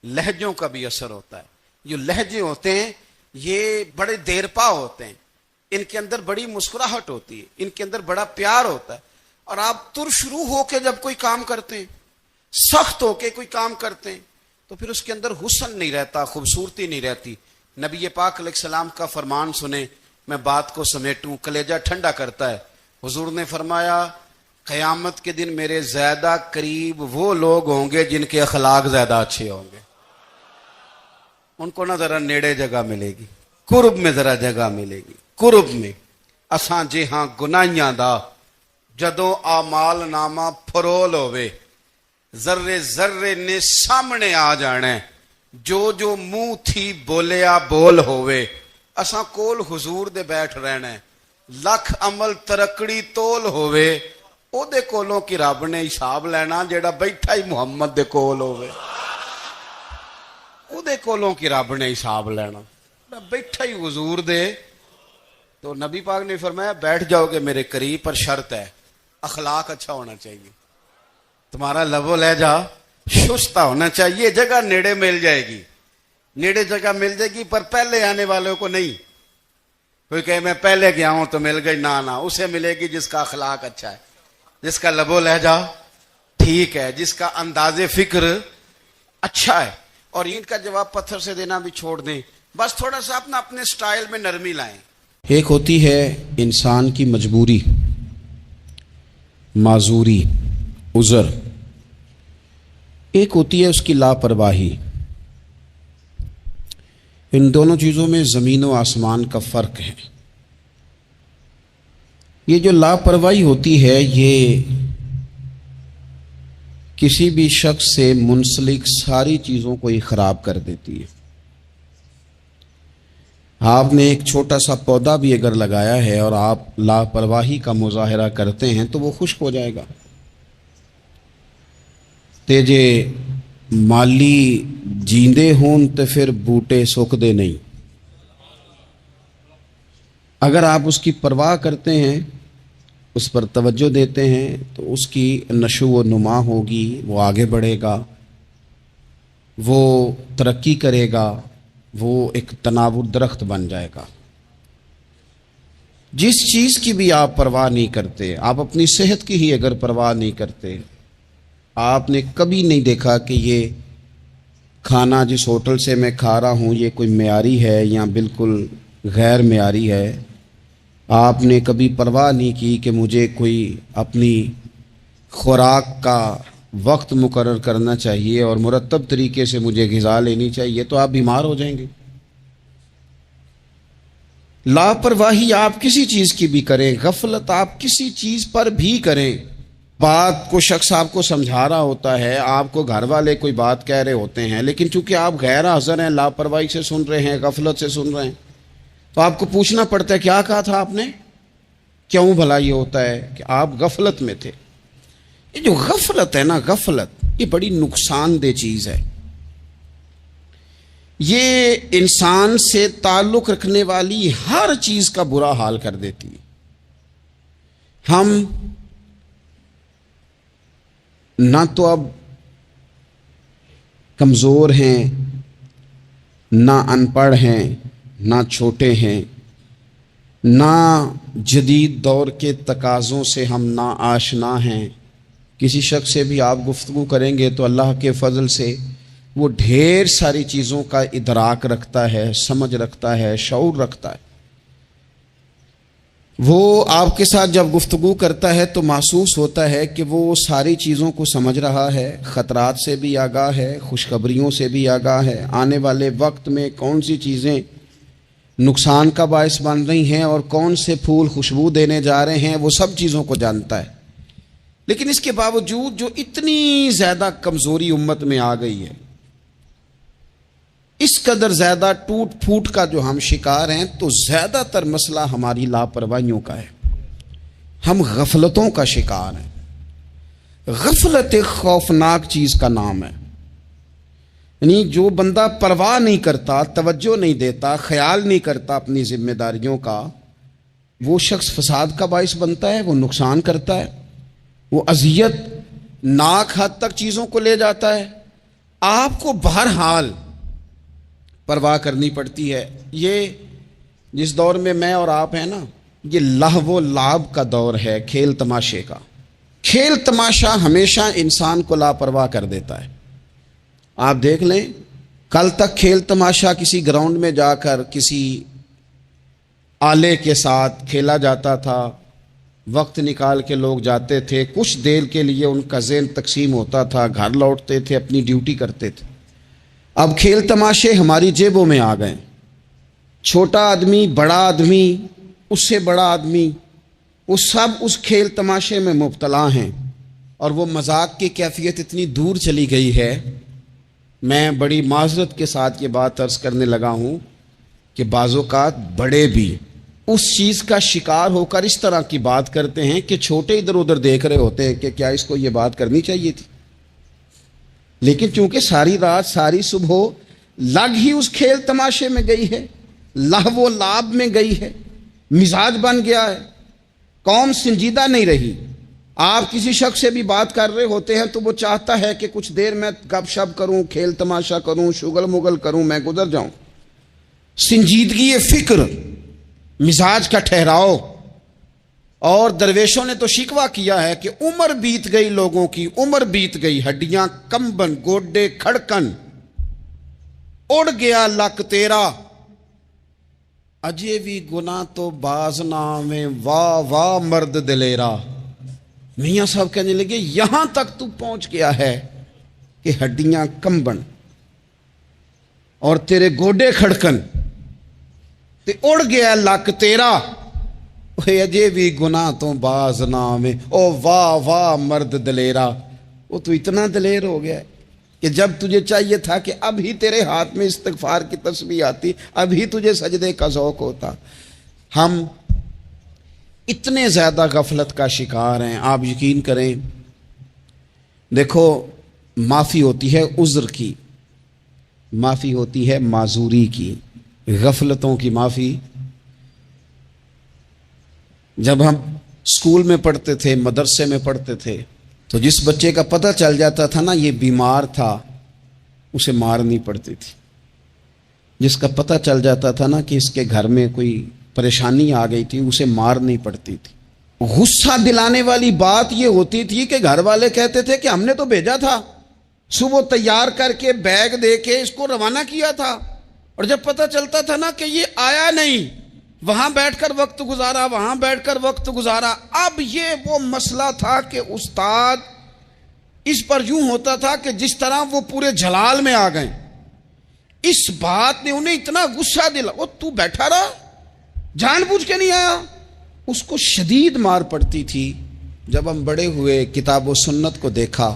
Speaker 1: لہجوں کا بھی اثر ہوتا ہے. جو لہجے ہوتے ہیں یہ بڑے دیر پا ہوتے ہیں، ان کے اندر بڑی مسکراہٹ ہوتی ہے، ان کے اندر بڑا پیار ہوتا ہے. اور آپ ترشروح ہو کے جب کوئی کام کرتے ہیں، سخت ہو کے کوئی کام کرتے ہیں، تو پھر اس کے اندر حسن نہیں رہتا، خوبصورتی نہیں رہتی. نبی پاک علیہ السلام کا فرمان سنیں، میں بات کو سمیٹوں، کلیجہ ٹھنڈا کرتا ہے. حضور نے فرمایا قیامت کے دن میرے زیادہ قریب وہ لوگ ہوں گے جن کے اخلاق زیادہ اچھے ہوں گے. ان کو نہ ذرا نیڑے جگہ ملے گی، قرب میں ذرا جگہ ملے گی، قرب میں. اساں جے ہاں گناہیاں دا جدوں اعمال نامہ پھرول ہوئے، ذرے ذرے نے سامنے آ جانے، جو جو منہ تھی بولیا بول ہوئے. اساں کول حضور دے بیٹھ رہنے، لکھ عمل ترکڑی تول ہوئے، او دے کولوں کی رب نے حساب لینا جیڑا بیٹھا ہی محمد دے کول ہوئے. او دے کولوں کی رب نے حساب لینا بیٹھا ہی حضور دے. تو نبی پاک نے فرمایا بیٹھ جاؤ گے میرے قریب، پر شرط ہے اخلاق اچھا ہونا چاہیے، تمہارا لب و لہجہ شستہ ہونا چاہیے. جگہ نیڑے مل جائے گی، نیڑے جگہ مل جائے گی، پر پہلے آنے والوں کو نہیں. کوئی کہے میں پہلے گیا ہوں تو مل گئی، نہ اسے ملے گی جس کا اخلاق اچھا ہے، جس کا لب و لہجہ ٹھیک ہے، جس کا انداز فکر اچھا ہے. اور ان کا جواب پتھر سے دینا بھی چھوڑ دیں، بس تھوڑا سا اپنے سٹائل میں نرمی لائیں. ایک ہوتی ہے انسان کی مجبوری، معذوری، عذر، ایک ہوتی ہے اس کی لاپرواہی. ان دونوں چیزوں میں زمین و آسمان کا فرق ہے. یہ جو لاپرواہی ہوتی ہے یہ کسی بھی شخص سے منسلک ساری چیزوں کو ہی خراب کر دیتی ہے۔ آپ نے ایک چھوٹا سا پودا بھی اگر لگایا ہے اور آپ لاپرواہی کا مظاہرہ کرتے ہیں تو وہ خشک ہو جائے گا۔ تے جے مالی جیندے ہون تو پھر بوٹے سوکھ دے نہیں۔ اگر آپ اس کی پرواہ کرتے ہیں، اس پر توجہ دیتے ہیں تو اس کی نشو و نما ہوگی، وہ آگے بڑھے گا، وہ ترقی کرے گا، وہ ایک تناور درخت بن جائے گا۔ جس چیز کی بھی آپ پرواہ نہیں کرتے، آپ اپنی صحت کی ہی اگر پرواہ نہیں کرتے، آپ نے کبھی نہیں دیکھا کہ یہ کھانا جس ہوٹل سے میں کھا رہا ہوں یہ کوئی معیاری ہے یا بالکل غیر معیاری ہے، آپ نے کبھی پرواہ نہیں کی کہ مجھے کوئی اپنی خوراک کا وقت مقرر کرنا چاہیے اور مرتب طریقے سے مجھے غذا لینی چاہیے، تو آپ بیمار ہو جائیں گے۔ لاپرواہی آپ کسی چیز کی بھی کریں، غفلت آپ کسی چیز پر بھی کریں، بات کو شخص آپ کو سمجھا رہا ہوتا ہے، آپ کو گھر والے کوئی بات کہہ رہے ہوتے ہیں، لیکن چونکہ آپ غیر حاضر ہیں، لاپرواہی سے سن رہے ہیں، غفلت سے سن رہے ہیں، تو آپ کو پوچھنا پڑتا ہے کیا کہا تھا آپ نے؟ کیوں بھلا یہ ہوتا ہے کہ آپ غفلت میں تھے۔ یہ جو غفلت ہے نا، غفلت یہ بڑی نقصان دہ چیز ہے، یہ انسان سے تعلق رکھنے والی ہر چیز کا برا حال کر دیتی ہے۔ ہم نہ تو اب کمزور ہیں، نہ ان پڑھ ہیں، نہ چھوٹے ہیں، نہ جدید دور کے تقاضوں سے ہم نا آشنا ہیں۔ کسی شخص سے بھی آپ گفتگو کریں گے تو اللہ کے فضل سے وہ ڈھیر ساری چیزوں کا ادراک رکھتا ہے، سمجھ رکھتا ہے، شعور رکھتا ہے۔ وہ آپ کے ساتھ جب گفتگو کرتا ہے تو محسوس ہوتا ہے کہ وہ ساری چیزوں کو سمجھ رہا ہے، خطرات سے بھی آگاہ ہے، خوشخبریوں سے بھی آگاہ ہے، آنے والے وقت میں کون سی چیزیں نقصان کا باعث بن رہی ہیں اور کون سے پھول خوشبو دینے جا رہے ہیں، وہ سب چیزوں کو جانتا ہے۔ لیکن اس کے باوجود جو اتنی زیادہ کمزوری امت میں آ گئی ہے، اس قدر زیادہ ٹوٹ پھوٹ کا جو ہم شکار ہیں، تو زیادہ تر مسئلہ ہماری لاپرواہیوں کا ہے، ہم غفلتوں کا شکار ہیں۔ غفلت ایک خوفناک چیز کا نام ہے، یعنی جو بندہ پرواہ نہیں کرتا، توجہ نہیں دیتا، خیال نہیں کرتا اپنی ذمہ داریوں کا، وہ شخص فساد کا باعث بنتا ہے، وہ نقصان کرتا ہے، وہ اذیت ناک حد تک چیزوں کو لے جاتا ہے۔ آپ کو بہرحال پرواہ کرنی پڑتی ہے۔ یہ جس دور میں میں اور آپ ہیں نا، یہ لہو و لعب کا دور ہے، کھیل تماشے کا۔ کھیل تماشا ہمیشہ انسان کو لاپرواہ کر دیتا ہے۔ آپ دیکھ لیں، کل تک کھیل تماشا کسی گراؤنڈ میں جا کر کسی آلے کے ساتھ کھیلا جاتا تھا، وقت نکال کے لوگ جاتے تھے، کچھ دیر کے لیے ان کا ذہن تقسیم ہوتا تھا، گھر لوٹتے تھے، اپنی ڈیوٹی کرتے تھے۔ اب کھیل تماشے ہماری جیبوں میں آ گئے، چھوٹا آدمی، بڑا آدمی، اس سے بڑا آدمی، وہ سب اس کھیل تماشے میں مبتلا ہیں، اور وہ مذاق کی کیفیت اتنی دور چلی گئی ہے، میں بڑی معذرت کے ساتھ یہ بات عرض کرنے لگا ہوں کہ بعض اوقات بڑے بھی اس چیز کا شکار ہو کر اس طرح کی بات کرتے ہیں کہ چھوٹے ادھر ادھر دیکھ رہے ہوتے ہیں کہ کیا اس کو یہ بات کرنی چاہیے تھی، لیکن چونکہ ساری رات ساری صبح لگ ہی اس کھیل تماشے میں گئی ہے، لہو و لعب میں گئی ہے، مزاج بن گیا ہے، قوم سنجیدہ نہیں رہی۔ آپ کسی شخص سے بھی بات کر رہے ہوتے ہیں تو وہ چاہتا ہے کہ کچھ دیر میں گپ شپ کروں، کھیل تماشا کروں، شغل مغل کروں، میں گزر جاؤں۔ سنجیدگی فکر، مزاج کا ٹھہراؤ۔ اور درویشوں نے تو شکوہ کیا ہے کہ عمر بیت گئی، لوگوں کی عمر بیت گئی، ہڈیاں کمبن، گوڈے کھڑکن، اڑ گیا لک تیرا، اجے بھی گناہ تو باز نہ میں، واہ واہ مرد دلیرا۔ میاں صاحب کہنے لگے یہاں تک تو پہنچ گیا ہے کہ ہڈیاں کمبن اور تیرے گوڈے کھڑکن تے اڑ گیا لک تیرا، اوے اجے بھی گناہ تو باز نام ہے، او واہ واہ مرد دلیرا، وہ تو اتنا دلیر ہو گیا ہے کہ جب تجھے چاہیے تھا کہ اب ہی تیرے ہاتھ میں استغفار کی تسبیح آتی، اب ہی تجھے سجدے کا ذوق ہوتا۔ ہم اتنے زیادہ غفلت کا شکار ہیں، آپ یقین کریں۔ دیکھو، معافی ہوتی ہے عذر کی، معافی ہوتی ہے معذوری کی، غفلتوں کی معافی۔ جب ہم اسکول میں پڑھتے تھے، مدرسے میں پڑھتے تھے، تو جس بچے کا پتہ چل جاتا تھا نا یہ بیمار تھا، اسے مارنی پڑتی تھی۔ جس کا پتہ چل جاتا تھا نا کہ اس کے گھر میں کوئی پریشانی آ گئی تھی، اسے مارنی پڑتی تھی۔ غصہ دلانے والی بات یہ ہوتی تھی کہ گھر والے کہتے تھے کہ ہم نے تو بھیجا تھا، صبح تیار کر کے بیگ دے کے اس کو روانہ کیا تھا، اور جب پتہ چلتا تھا نا کہ یہ آیا نہیں، وہاں بیٹھ کر وقت گزارا، وہاں بیٹھ کر وقت گزارا۔ اب یہ وہ مسئلہ تھا کہ استاد اس پر یوں ہوتا تھا کہ جس طرح وہ پورے جلال میں آ گئے۔ اس بات نے انہیں اتنا غصہ دلا، وہ تو بیٹھا رہا، جان بوجھ کے نہیں آیا، اس کو شدید مار پڑتی تھی۔ جب ہم بڑے ہوئے، کتاب و سنت کو دیکھا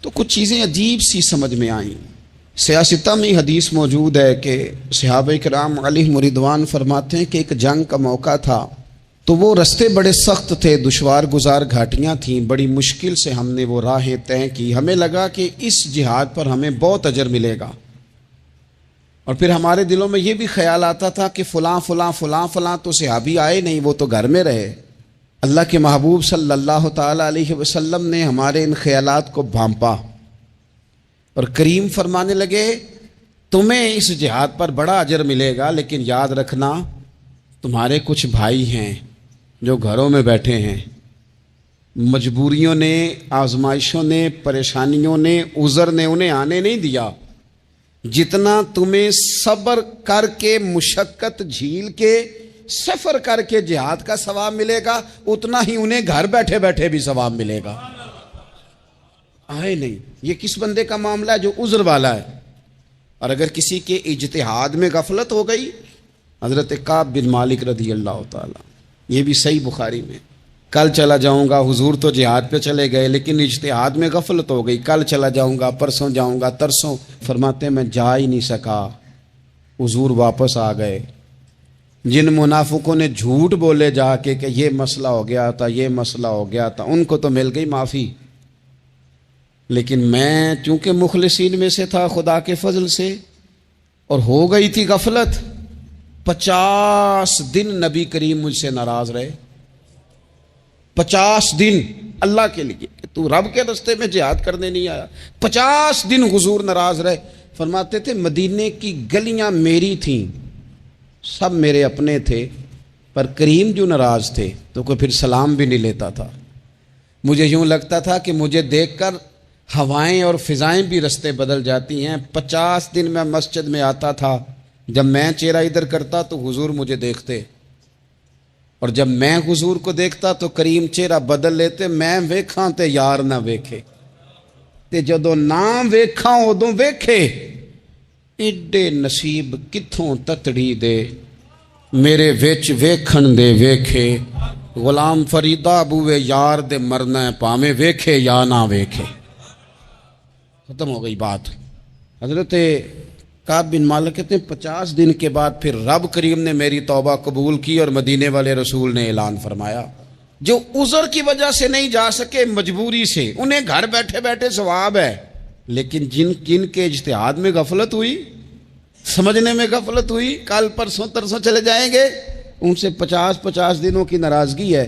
Speaker 1: تو کچھ چیزیں عجیب سی سمجھ میں آئیں۔ سیاستہ میں حدیث موجود ہے کہ صحابہ کرام علیہم رضوان فرماتے ہیں کہ ایک جنگ کا موقع تھا، تو وہ رستے بڑے سخت تھے، دشوار گزار گھاٹیاں تھیں، بڑی مشکل سے ہم نے وہ راہیں طے کی۔ ہمیں لگا کہ اس جہاد پر ہمیں بہت اجر ملے گا، اور پھر ہمارے دلوں میں یہ بھی خیال آتا تھا کہ فلاں فلاں فلاں فلاں تو صحابی آئے نہیں، وہ تو گھر میں رہے۔ اللہ کے محبوب صلی اللہ تعالی علیہ وسلم نے ہمارے ان خیالات کو بھانپا اور کریم فرمانے لگے تمہیں اس جہاد پر بڑا اجر ملے گا، لیکن یاد رکھنا تمہارے کچھ بھائی ہیں جو گھروں میں بیٹھے ہیں، مجبوریوں نے، آزمائشوں نے، پریشانیوں نے، عذر نے انہیں آنے نہیں دیا۔ جتنا تمہیں صبر کر کے، مشقت جھیل کے، سفر کر کے جہاد کا ثواب ملے گا، اتنا ہی انہیں گھر بیٹھے بیٹھے بھی ثواب ملے گا۔ آئے نہیں، یہ کس بندے کا معاملہ ہے جو عذر والا ہے؟ اور اگر کسی کے اجتہاد میں غفلت ہو گئی، حضرت کعب بن مالک رضی اللہ تعالی، یہ بھی صحیح بخاری میں، کل چلا جاؤں گا، حضور تو جہاد پہ چلے گئے لیکن اجتہاد میں غفلت ہو گئی، کل چلا جاؤں گا، پرسوں جاؤں گا، ترسوں، فرماتے میں جا ہی نہیں سکا، حضور واپس آ گئے۔ جن منافقوں نے جھوٹ بولے جا کے کہ یہ مسئلہ ہو گیا تھا، یہ مسئلہ ہو گیا تھا، ان کو تو مل گئی معافی، لیکن میں چونکہ مخلصین میں سے تھا خدا کے فضل سے، اور ہو گئی تھی غفلت، 50 دن نبی کریم مجھ سے ناراض رہے۔ 50 دن اللہ کے لیے کہ تو رب کے راستے میں جہاد کرنے نہیں آیا، 50 دن حضور ناراض رہے۔ فرماتے تھے مدینے کی گلیاں میری تھیں، سب میرے اپنے تھے، پر کریم جو ناراض تھے تو کوئی پھر سلام بھی نہیں لیتا تھا۔ مجھے یوں لگتا تھا کہ مجھے دیکھ کر ہوائیں اور فضائیں بھی رستے بدل جاتی ہیں۔ 50 دن میں مسجد میں آتا تھا، جب میں چہرہ ادھر کرتا تو حضور مجھے دیکھتے، اور جب میں حضور کو دیکھتا تو کریم چہرہ بدل لیتے، میں ویکھاں تے یار نہ ویکھے، تے جدوں نہ ویکھاں ادوں ویکھے، ایڈے نصیب کتھوں تتڑی دے میرے وچ ویکھن دے ویکھے، غلام فریدہ بوئے یار دے مرنا ہے پاویں ویکھے یا نہ ویکھے۔ ختم ہو گئی بات۔ حضرت کعب بن مالک کہتے ہیں 50 دن کے بعد پھر رب کریم نے میری توبہ قبول کی اور مدینے والے رسول نے اعلان فرمایا جو عذر کی وجہ سے نہیں جا سکے، مجبوری سے، انہیں گھر بیٹھے بیٹھے ثواب ہے، لیکن جن کے اجتہاد میں غفلت ہوئی، سمجھنے میں غفلت ہوئی، کل پرسوں ترسوں چلے جائیں گے، ان سے 50 دنوں کی ناراضگی ہے۔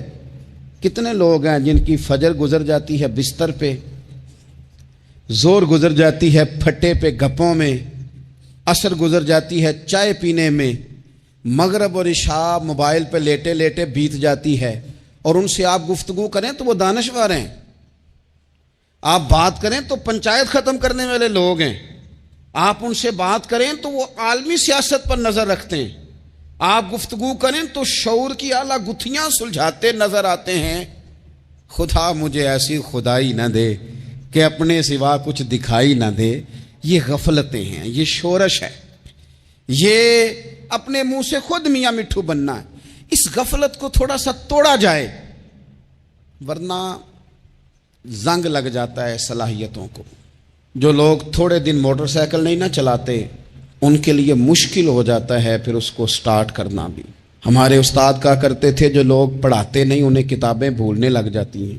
Speaker 1: کتنے لوگ ہیں جن کی فجر گزر جاتی ہے بستر پہ، زور گزر جاتی ہے پھٹے پہ گپوں میں، عصر گزر جاتی ہے چائے پینے میں، مغرب اور عشاء موبائل پہ لیٹے لیٹے بیت جاتی ہے، اور ان سے آپ گفتگو کریں تو وہ دانشور ہیں، آپ بات کریں تو پنچایت ختم کرنے والے لوگ ہیں، آپ ان سے بات کریں تو وہ عالمی سیاست پر نظر رکھتے ہیں، آپ گفتگو کریں تو شعور کی اعلیٰ گتھیاں سلجھاتے نظر آتے ہیں۔ خدا مجھے ایسی خدائی نہ دے کہ اپنے سوا کچھ دکھائی نہ دے۔ یہ غفلتیں ہیں، یہ شورش ہے، یہ اپنے منہ سے خود میاں مٹھو بننا ہے۔ اس غفلت کو تھوڑا سا توڑا جائے، ورنہ زنگ لگ جاتا ہے صلاحیتوں کو۔ جو لوگ تھوڑے دن موٹر سائیکل نہیں نہ چلاتے، ان کے لیے مشکل ہو جاتا ہے پھر اس کو سٹارٹ کرنا بھی۔ ہمارے استاد کہا کرتے تھے جو لوگ پڑھاتے نہیں انہیں کتابیں بھولنے لگ جاتی ہیں،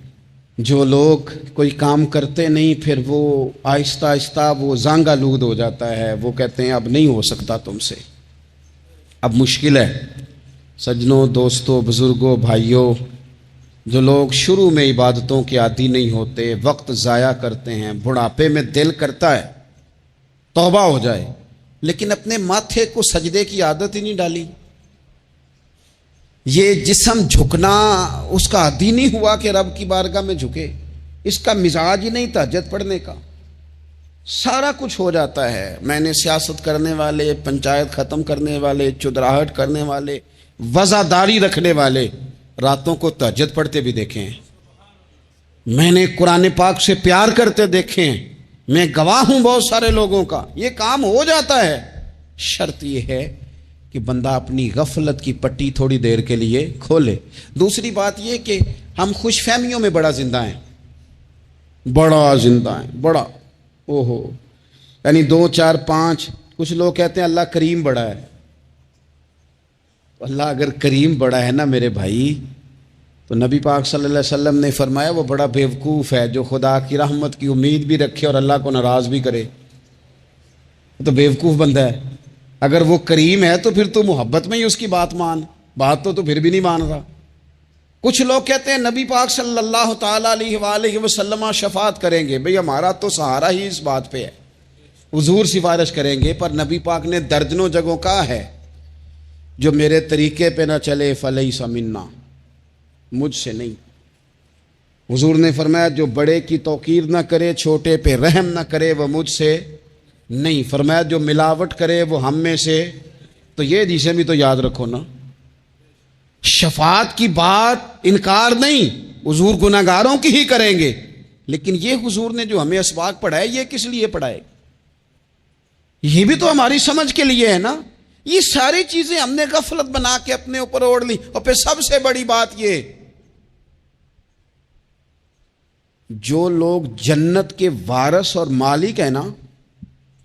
Speaker 1: جو لوگ کوئی کام کرتے نہیں پھر وہ آہستہ آہستہ وہ زنگ آلود ہو جاتا ہے، وہ کہتے ہیں اب نہیں ہو سکتا تم سے، اب مشکل ہے۔ سجنوں، دوستوں، بزرگوں، بھائیوں، جو لوگ شروع میں عبادتوں کے عادی نہیں ہوتے، وقت ضائع کرتے ہیں، بڑھاپے میں دل کرتا ہے توبہ ہو جائے، لیکن اپنے ماتھے کو سجدے کی عادت ہی نہیں ڈالی۔ یہ جسم جھکنا اس کا عادی نہیں ہوا کہ رب کی بارگاہ میں جھکے، اس کا مزاج ہی نہیں تہجد پڑھنے کا۔ سارا کچھ ہو جاتا ہے۔ میں نے سیاست کرنے والے، پنچایت ختم کرنے والے، چودراہٹ کرنے والے، وزاداری رکھنے والے راتوں کو تہجد پڑھتے بھی دیکھے ہیں۔ میں نے قرآن پاک سے پیار کرتے دیکھے ہیں، میں گواہ ہوں بہت سارے لوگوں کا۔ یہ کام ہو جاتا ہے، شرط یہ ہے کہ بندہ اپنی غفلت کی پٹی تھوڑی دیر کے لیے کھولے۔ دوسری بات یہ کہ ہم خوش فہمیوں میں بڑا زندہ ہیں، بڑا اوہو، یعنی 2 4 5۔ کچھ لوگ کہتے ہیں اللہ کریم بڑا ہے۔ اللہ اگر کریم بڑا ہے نا میرے بھائی، تو نبی پاک صلی اللہ علیہ وسلم نے فرمایا وہ بڑا بیوقوف ہے جو خدا کی رحمت کی امید بھی رکھے اور اللہ کو ناراض بھی کرے، تو بیوقوف بندہ ہے۔ اگر وہ کریم ہے تو پھر تو محبت میں ہی اس کی بات مان، بات تو پھر بھی نہیں مان رہا۔ کچھ لوگ کہتے ہیں نبی پاک صلی اللہ تعالیٰ علیہ وآلہ وسلم شفاعت کریں گے۔ بھئی ہمارا تو سہارا ہی اس بات پہ ہے، حضور سفارش کریں گے، پر نبی پاک نے درجنوں جگہوں کہا ہے جو میرے طریقے پہ نہ چلے فلیس منا، مجھ سے نہیں۔ حضور نے فرمایا جو بڑے کی توقیر نہ کرے، چھوٹے پہ رحم نہ کرے، وہ مجھ سے نہیں۔ فرمایا جو ملاوٹ کرے وہ ہم میں سے۔ تو یہ حدیثیں بھی تو یاد رکھو نا۔ شفاعت کی بات انکار نہیں، حضور گناہگاروں کی ہی کریں گے، لیکن یہ حضور نے جو ہمیں اسباق پڑھائے یہ کس لیے پڑھائے؟ یہ بھی تو ہماری سمجھ کے لیے ہے نا۔ یہ ساری چیزیں ہم نے غفلت بنا کے اپنے اوپر اوڑھ لی۔ اور پھر سب سے بڑی بات یہ، جو لوگ جنت کے وارث اور مالک ہیں نا،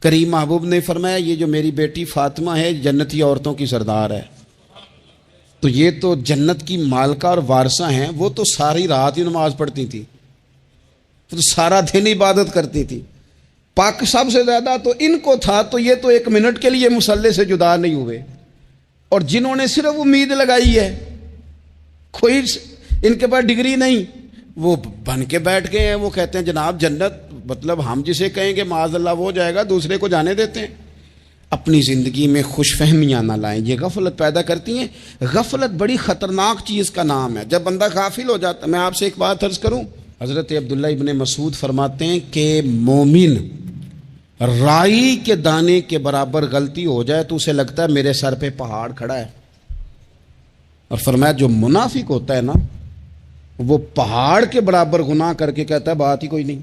Speaker 1: کریم محبوب نے فرمایا یہ جو میری بیٹی فاطمہ ہے جنتی عورتوں کی سردار ہے، تو یہ تو جنت کی مالکہ اور وارثہ ہیں۔ وہ تو ساری رات ہی نماز پڑھتی تھی، تو سارا دن عبادت کرتی تھی۔ پاک سب سے زیادہ تو ان کو تھا، تو یہ تو 1 منٹ کے لیے مصلی سے جدا نہیں ہوئے۔ اور جنہوں نے صرف امید لگائی ہے، کوئی ان کے پاس ڈگری نہیں، وہ بن کے بیٹھ گئے ہیں۔ وہ کہتے ہیں جناب جنت، مطلب ہم جسے کہیں گے معاذ اللہ وہ جائے گا، دوسرے کو جانے دیتے ہیں۔ اپنی زندگی میں خوش فہمیاں نہ لائیں، یہ غفلت پیدا کرتی ہیں۔ غفلت بڑی خطرناک چیز کا نام ہے۔ جب بندہ غافل ہو جاتا، میں آپ سے ایک بات عرض کروں، حضرت عبداللہ ابن مسعود فرماتے ہیں کہ مومن رائی کے دانے کے برابر غلطی ہو جائے تو اسے لگتا ہے میرے سر پہ پہاڑ کھڑا ہے، اور فرمایا جو منافق ہوتا ہے نا، وہ پہاڑ کے برابر گناہ کر کے کہتا ہے بات ہی کوئی نہیں،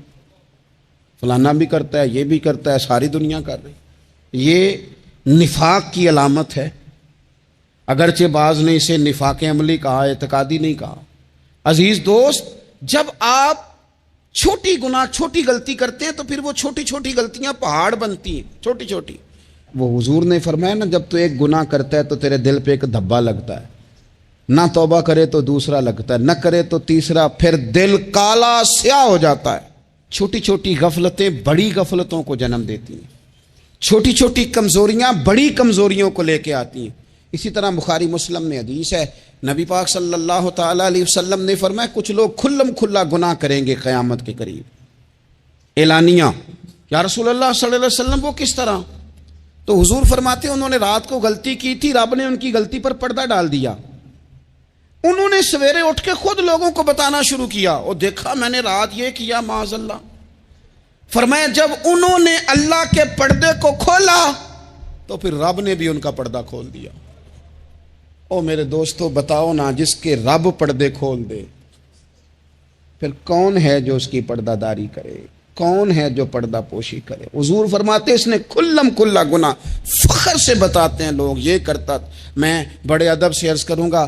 Speaker 1: فلانا بھی کرتا ہے، یہ بھی کرتا ہے، ساری دنیا کر رہی۔ یہ نفاق کی علامت ہے، اگرچہ بعض نے اسے نفاق عملی کہا، اعتقادی نہیں کہا۔ عزیز دوست، جب آپ چھوٹی غلطی کرتے ہیں تو پھر وہ چھوٹی چھوٹی غلطیاں پہاڑ بنتی ہیں، چھوٹی چھوٹی۔ وہ حضور نے فرمایا نا، جب تو ایک گناہ کرتا ہے تو تیرے دل پہ ایک دھبا لگتا ہے، نہ توبہ کرے تو دوسرا لگتا ہے، نہ کرے تو تیسرا، پھر دل کالا سیاہ ہو جاتا ہے۔ چھوٹی چھوٹی غفلتیں بڑی غفلتوں کو جنم دیتی ہیں، چھوٹی چھوٹی کمزوریاں بڑی کمزوریوں کو لے کے آتی ہیں۔ اسی طرح بخاری مسلم میں حدیث ہے، نبی پاک صلی اللہ تعالیٰ علیہ وسلم نے فرمایا کچھ لوگ کھلم کھلا گناہ کریں گے قیامت کے قریب، اعلانیہ۔ یا رسول اللہ صلی اللہ علیہ وسلم وہ کس طرح؟ تو حضور فرماتے ہیں انہوں نے رات کو غلطی کی تھی، رب نے ان کی غلطی پر پردہ ڈال دیا، انہوں نے سویرے اٹھ کے خود لوگوں کو بتانا شروع کیا، اور دیکھا میں نے رات یہ کیا، معاذ اللہ۔ فرمایا جب انہوں نے اللہ کے پردے کو کھولا تو پھر رب نے بھی ان کا پردہ کھول دیا۔ او میرے دوستو بتاؤ نا، جس کے رب پردے کھول دے پھر کون ہے جو اس کی پردہ داری کرے؟ کون ہے جو پردہ پوشی کرے؟ حضور فرماتے اس نے کلم کلا گناہ، فخر سے بتاتے ہیں لوگ یہ کرتا۔ میں بڑے ادب سے عرض کروں گا،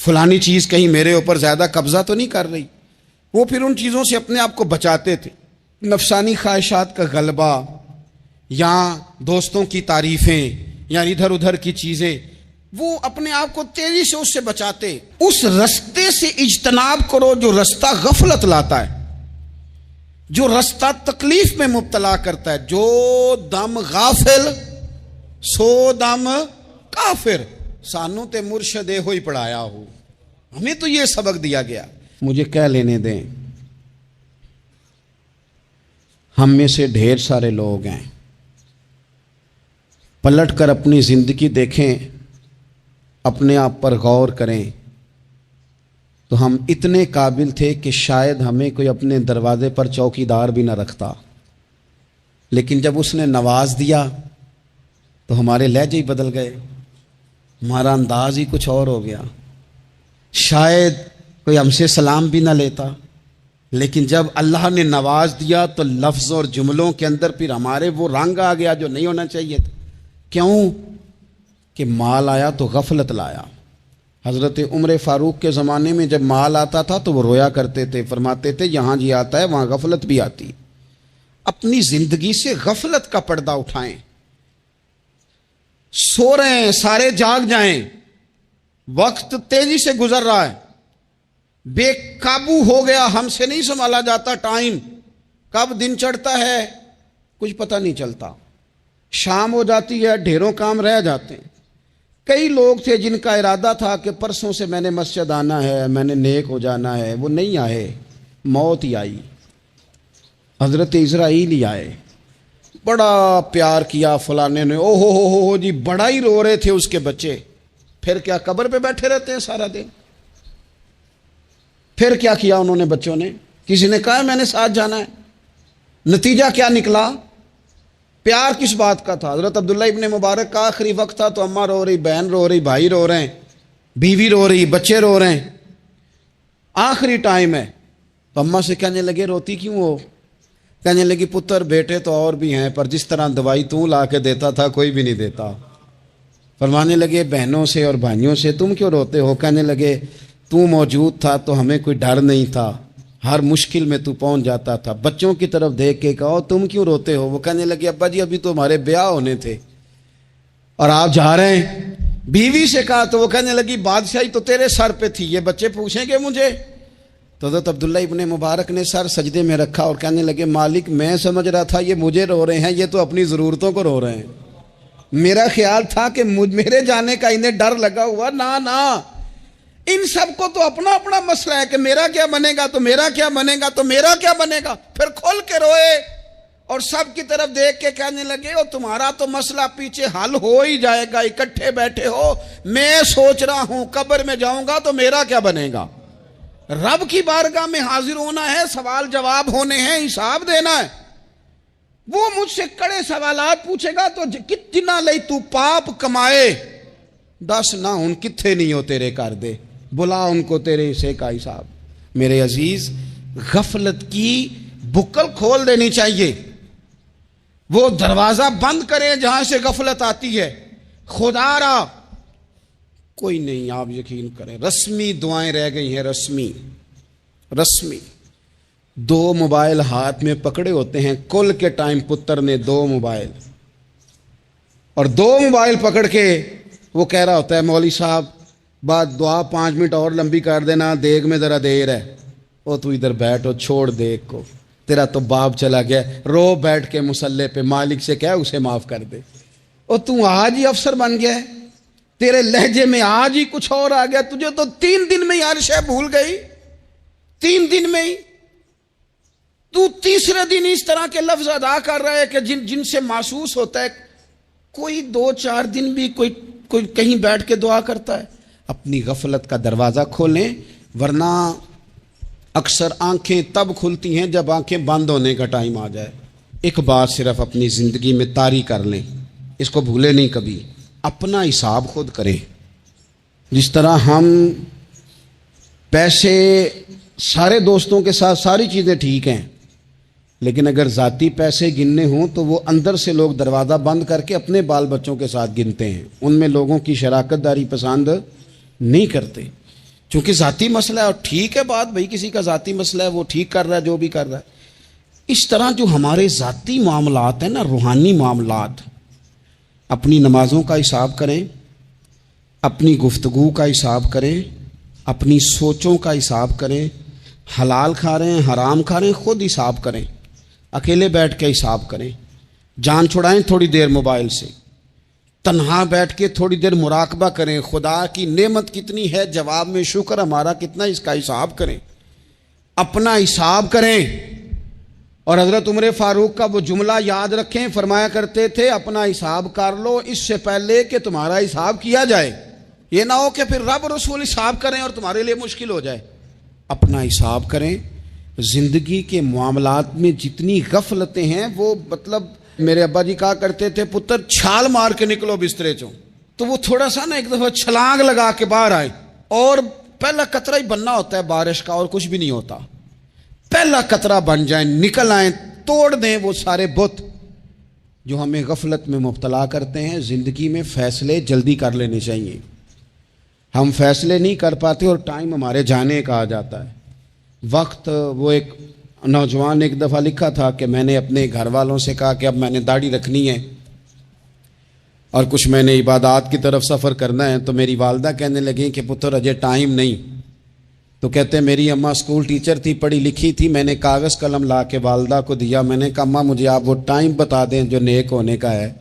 Speaker 1: فلانی چیز کہیں میرے اوپر زیادہ قبضہ تو نہیں کر رہی. وہ پھر ان چیزوں سے اپنے آپ کو بچاتے تھے. نفسانی خواہشات کا غلبہ یا دوستوں کی تعریفیں یا ادھر ادھر کی چیزیں، وہ اپنے آپ کو تیزی سے اس سے بچاتے. اس رستے سے اجتناب کرو جو رستہ غفلت لاتا ہے، جو رستہ تکلیف میں مبتلا کرتا ہے. جو دم غافل سو دم کافر. سانو تے مرشد ہوئی پڑھایا ہو، ہمیں تو یہ سبق دیا گیا. مجھے کہہ لینے دیں، ہم میں سے ڈھیر سارے لوگ ہیں، پلٹ کر اپنی زندگی دیکھیں، اپنے آپ پر غور کریں، تو ہم اتنے قابل تھے کہ شاید ہمیں کوئی اپنے دروازے پر چوکیدار بھی نہ رکھتا. لیکن جب اس نے نواز دیا تو ہمارے لہجے ہی بدل گئے، ہمارا انداز ہی کچھ اور ہو گیا. شاید کوئی ہم سے سلام بھی نہ لیتا، لیکن جب اللہ نے نواز دیا تو لفظ اور جملوں کے اندر پھر ہمارے وہ رنگ آ گیا جو نہیں ہونا چاہیے تھا. کیوں؟ کہ مال آیا تو غفلت لایا. حضرت عمر فاروق کے زمانے میں جب مال آتا تھا تو وہ رویا کرتے تھے، فرماتے تھے یہاں جی آتا ہے وہاں غفلت بھی آتی. اپنی زندگی سے غفلت کا پردہ اٹھائیں. سو رہے ہیں سارے جاگ جائیں، وقت تیزی سے گزر رہا ہے، بے قابو ہو گیا، ہم سے نہیں سنبھالا جاتا. ٹائم کب دن چڑھتا ہے کچھ پتہ نہیں چلتا، شام ہو جاتی ہے، ڈھیروں کام رہ جاتے ہیں. کئی لوگ تھے جن کا ارادہ تھا کہ پرسوں سے میں نے مسجد آنا ہے، میں نے نیک ہو جانا ہے، وہ نہیں آئے، موت ہی آئی. حضرت اسرائیل ہی آئے. بڑا پیار کیا فلانے نے، او ہو جی، بڑا ہی رو رہے تھے اس کے بچے. پھر کیا قبر پہ بیٹھے رہتے ہیں سارا دن؟ پھر کیا کیا انہوں نے بچوں نے؟ کسی نے کہا میں نے ساتھ جانا ہے؟ نتیجہ کیا نکلا؟ پیار کس بات کا تھا؟ حضرت عبداللہ ابن مبارک کا آخری وقت تھا تو اماں رو رہی، بہن رو رہی، بھائی رو رہے ہیں، بیوی رو رہی، بچے رو رہے ہیں، آخری ٹائم ہے. تو اماں سے کہنے لگے روتی کیوں ہو؟ کہنے لگی پتر بیٹے تو اور بھی ہیں پر جس طرح دوائی تو لا کے دیتا تھا کوئی بھی نہیں دیتا. فرمانے لگے بہنوں سے اور بھائیوں سے تم کیوں روتے ہو؟ کہنے لگے تو موجود تھا تو ہمیں کوئی ڈر نہیں تھا، ہر مشکل میں تو پہنچ جاتا تھا. بچوں کی طرف دیکھ کے کہو تم کیوں روتے ہو؟ وہ کہنے لگے ابا جی ابھی تو ہمارے بیاہ ہونے تھے اور آپ جا رہے ہیں. بیوی سے کہا تو وہ کہنے لگی بادشاہی تو تیرے سر پہ تھی، یہ بچے پوچھیں گے مجھے؟ تو حضرت عبداللہ ابن مبارک نے سر سجدے میں رکھا اور کہنے لگے مالک میں سمجھ رہا تھا یہ مجھے رو رہے ہیں، یہ تو اپنی ضرورتوں کو رو رہے ہیں. میرا خیال تھا کہ میرے جانے کا انہیں ڈر لگا ہوا. نا ان سب کو تو اپنا اپنا مسئلہ ہے کہ میرا کیا بنے گا تو میرا کیا بنے گا تو میرا کیا بنے گا. پھر کھول کے روئے اور سب کی طرف دیکھ کے کہنے لگے اور تمہارا تو مسئلہ پیچھے حل ہو ہی جائے گا، اکٹھے بیٹھے ہو. میں سوچ رہا ہوں قبر میں جاؤں گا تو میرا کیا بنے گا. رب کی بارگاہ میں حاضر ہونا ہے، سوال جواب ہونے ہیں، حساب دینا ہے. وہ مجھ سے کڑے سوالات پوچھے گا تو کتنا لئی تو پاپ کمائے دس نہ ان کتھے نہیں ہو تیرے کر دے، بلا ان کو تیرے حصے کا حساب. میرے عزیز غفلت کی بکل کھول دینی چاہیے، وہ دروازہ بند کریں جہاں سے غفلت آتی ہے. خدا را کوئی نہیں، آپ یقین کریں رسمی دعائیں رہ گئی ہیں، رسمی 2 موبائل ہاتھ میں پکڑے ہوتے ہیں. کل کے ٹائم پتر نے 2 موبائل اور 2 موبائل پکڑ کے وہ کہہ رہا ہوتا ہے مولوی صاحب بات دعا 5 منٹ اور لمبی کر دینا، دیگ میں ذرا دیر ہے. وہ تو ادھر بیٹھو، چھوڑ دیگ کو، تیرا تو باپ چلا گیا، رو بیٹھ کے مصلے پہ، مالک سے کہہ اسے معاف کر دے. اور تو آج ہی افسر بن گیا ہے، تیرے لہجے میں آج ہی کچھ اور آ گیا. تجھے تو 3 دن میں ہی ہر شے بھول گئی، 3 دن میں ہی. تو تیسرے دن اس طرح کے لفظ ادا کر رہا ہے کہ جن سے محسوس ہوتا ہے کوئی 2-4 دن بھی کوئی کہیں بیٹھ کے دعا کرتا ہے. اپنی غفلت کا دروازہ کھولیں، ورنہ اکثر آنکھیں تب کھلتی ہیں جب آنکھیں بند ہونے کا ٹائم آ جائے. ایک بات صرف اپنی زندگی میں طاری کر لیں، اس کو بھولے نہیں کبھی، اپنا حساب خود کریں. جس طرح ہم پیسے سارے دوستوں کے ساتھ ساری چیزیں ٹھیک ہیں، لیکن اگر ذاتی پیسے گننے ہوں تو وہ اندر سے لوگ دروازہ بند کر کے اپنے بال بچوں کے ساتھ گنتے ہیں، ان میں لوگوں کی شراکت داری پسند نہیں کرتے. چونکہ ذاتی مسئلہ ہے، اور ٹھیک ہے بات، بھائی کسی کا ذاتی مسئلہ ہے، وہ ٹھیک کر رہا ہے جو بھی کر رہا ہے۔ اس طرح جو ہمارے ذاتی معاملات ہیں نا، روحانی معاملات، اپنی نمازوں کا حساب کریں، اپنی گفتگو کا حساب کریں، اپنی سوچوں کا حساب کریں، حلال کھا رہے ہیں حرام کھا رہے ہیں خود حساب کریں، اکیلے بیٹھ کے حساب کریں، جان چھڑائیں تھوڑی دیر موبائل سے، تنہا بیٹھ کے تھوڑی دیر مراقبہ کریں، خدا کی نعمت کتنی ہے، جواب میں شکر ہمارا کتنا، اس کا حساب کریں، اپنا حساب کریں۔ اور حضرت عمر فاروق کا وہ جملہ یاد رکھیں، فرمایا کرتے تھے اپنا حساب کر لو اس سے پہلے کہ تمہارا حساب کیا جائے، یہ نہ ہو کہ پھر رب رسول حساب کریں اور تمہارے لیے مشکل ہو جائے۔ اپنا حساب کریں۔ زندگی کے معاملات میں جتنی غفلتیں ہیں، وہ مطلب میرے ابا جی کہا کرتے تھے پتر چھال مار کے نکلو بسترے چوں، تو وہ تھوڑا سا نا ایک دفعہ چھلانگ لگا کے باہر آئے، اور پہلا قطرہ ہی بننا ہوتا ہے بارش کا، اور کچھ بھی نہیں ہوتا، پہلا قطرہ بن جائیں، نکل آئیں، توڑ دیں وہ سارے بت جو ہمیں غفلت میں مبتلا کرتے ہیں۔ زندگی میں فیصلے جلدی کر لینے چاہیے، ہم فیصلے نہیں کر پاتے اور ٹائم ہمارے جانے کا آ جاتا ہے وقت۔ وہ ایک نوجوان نے ایک دفعہ لکھا تھا کہ میں نے اپنے گھر والوں سے کہا کہ اب میں نے داڑھی رکھنی ہے اور کچھ میں نے عبادات کی طرف سفر کرنا ہے، تو میری والدہ کہنے لگیں کہ پتر اجے ٹائم نہیں۔ تو کہتے ہیں میری اماں اسکول ٹیچر تھی، پڑھی لکھی تھی، میں نے کاغذ قلم لا کے والدہ کو دیا، میں نے کہا اماں مجھے آپ وہ ٹائم بتا دیں جو نیک ہونے کا ہے،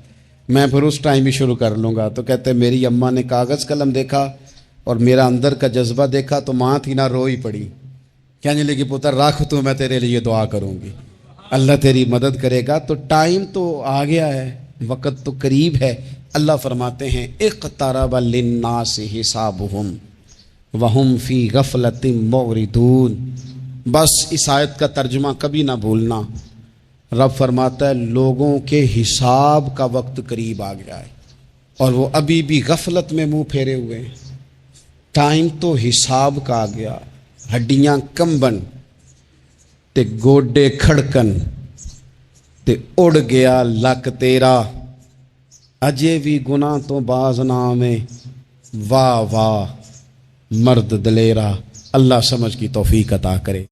Speaker 1: میں پھر اس ٹائم ہی شروع کر لوں گا۔ تو کہتے ہیں میری اماں نے کاغذ قلم دیکھا اور میرا اندر کا جذبہ دیکھا تو ماں تھی نہ، رو ہی پڑی، کہنے لگی پتر رکھ تو میں تیرے لیے دعا کروں گی، اللہ تیری مدد کرے گا۔ تو ٹائم تو آ گیا ہے، وقت تو قریب ہے۔ اللہ فرماتے ہیں اقترب للناس حسابهم وهم فی غفلۃ معرضون۔ بس اس آیت کا ترجمہ کبھی نہ بھولنا، رب فرماتا ہے لوگوں کے حساب کا وقت قریب آ گیا ہے اور وہ ابھی بھی غفلت میں منہ پھیرے ہوئے ہیں۔ ٹائم تو حساب کا آ گیا، ہڈیاں کمبن تے گوڈے کھڑکن تے اڑ گیا لک تیرا، اجے بھی گناہ تو باز نہ آویں، واہ واہ مرد دلیرا۔ اللہ سمجھ کی توفیق عطا کرے۔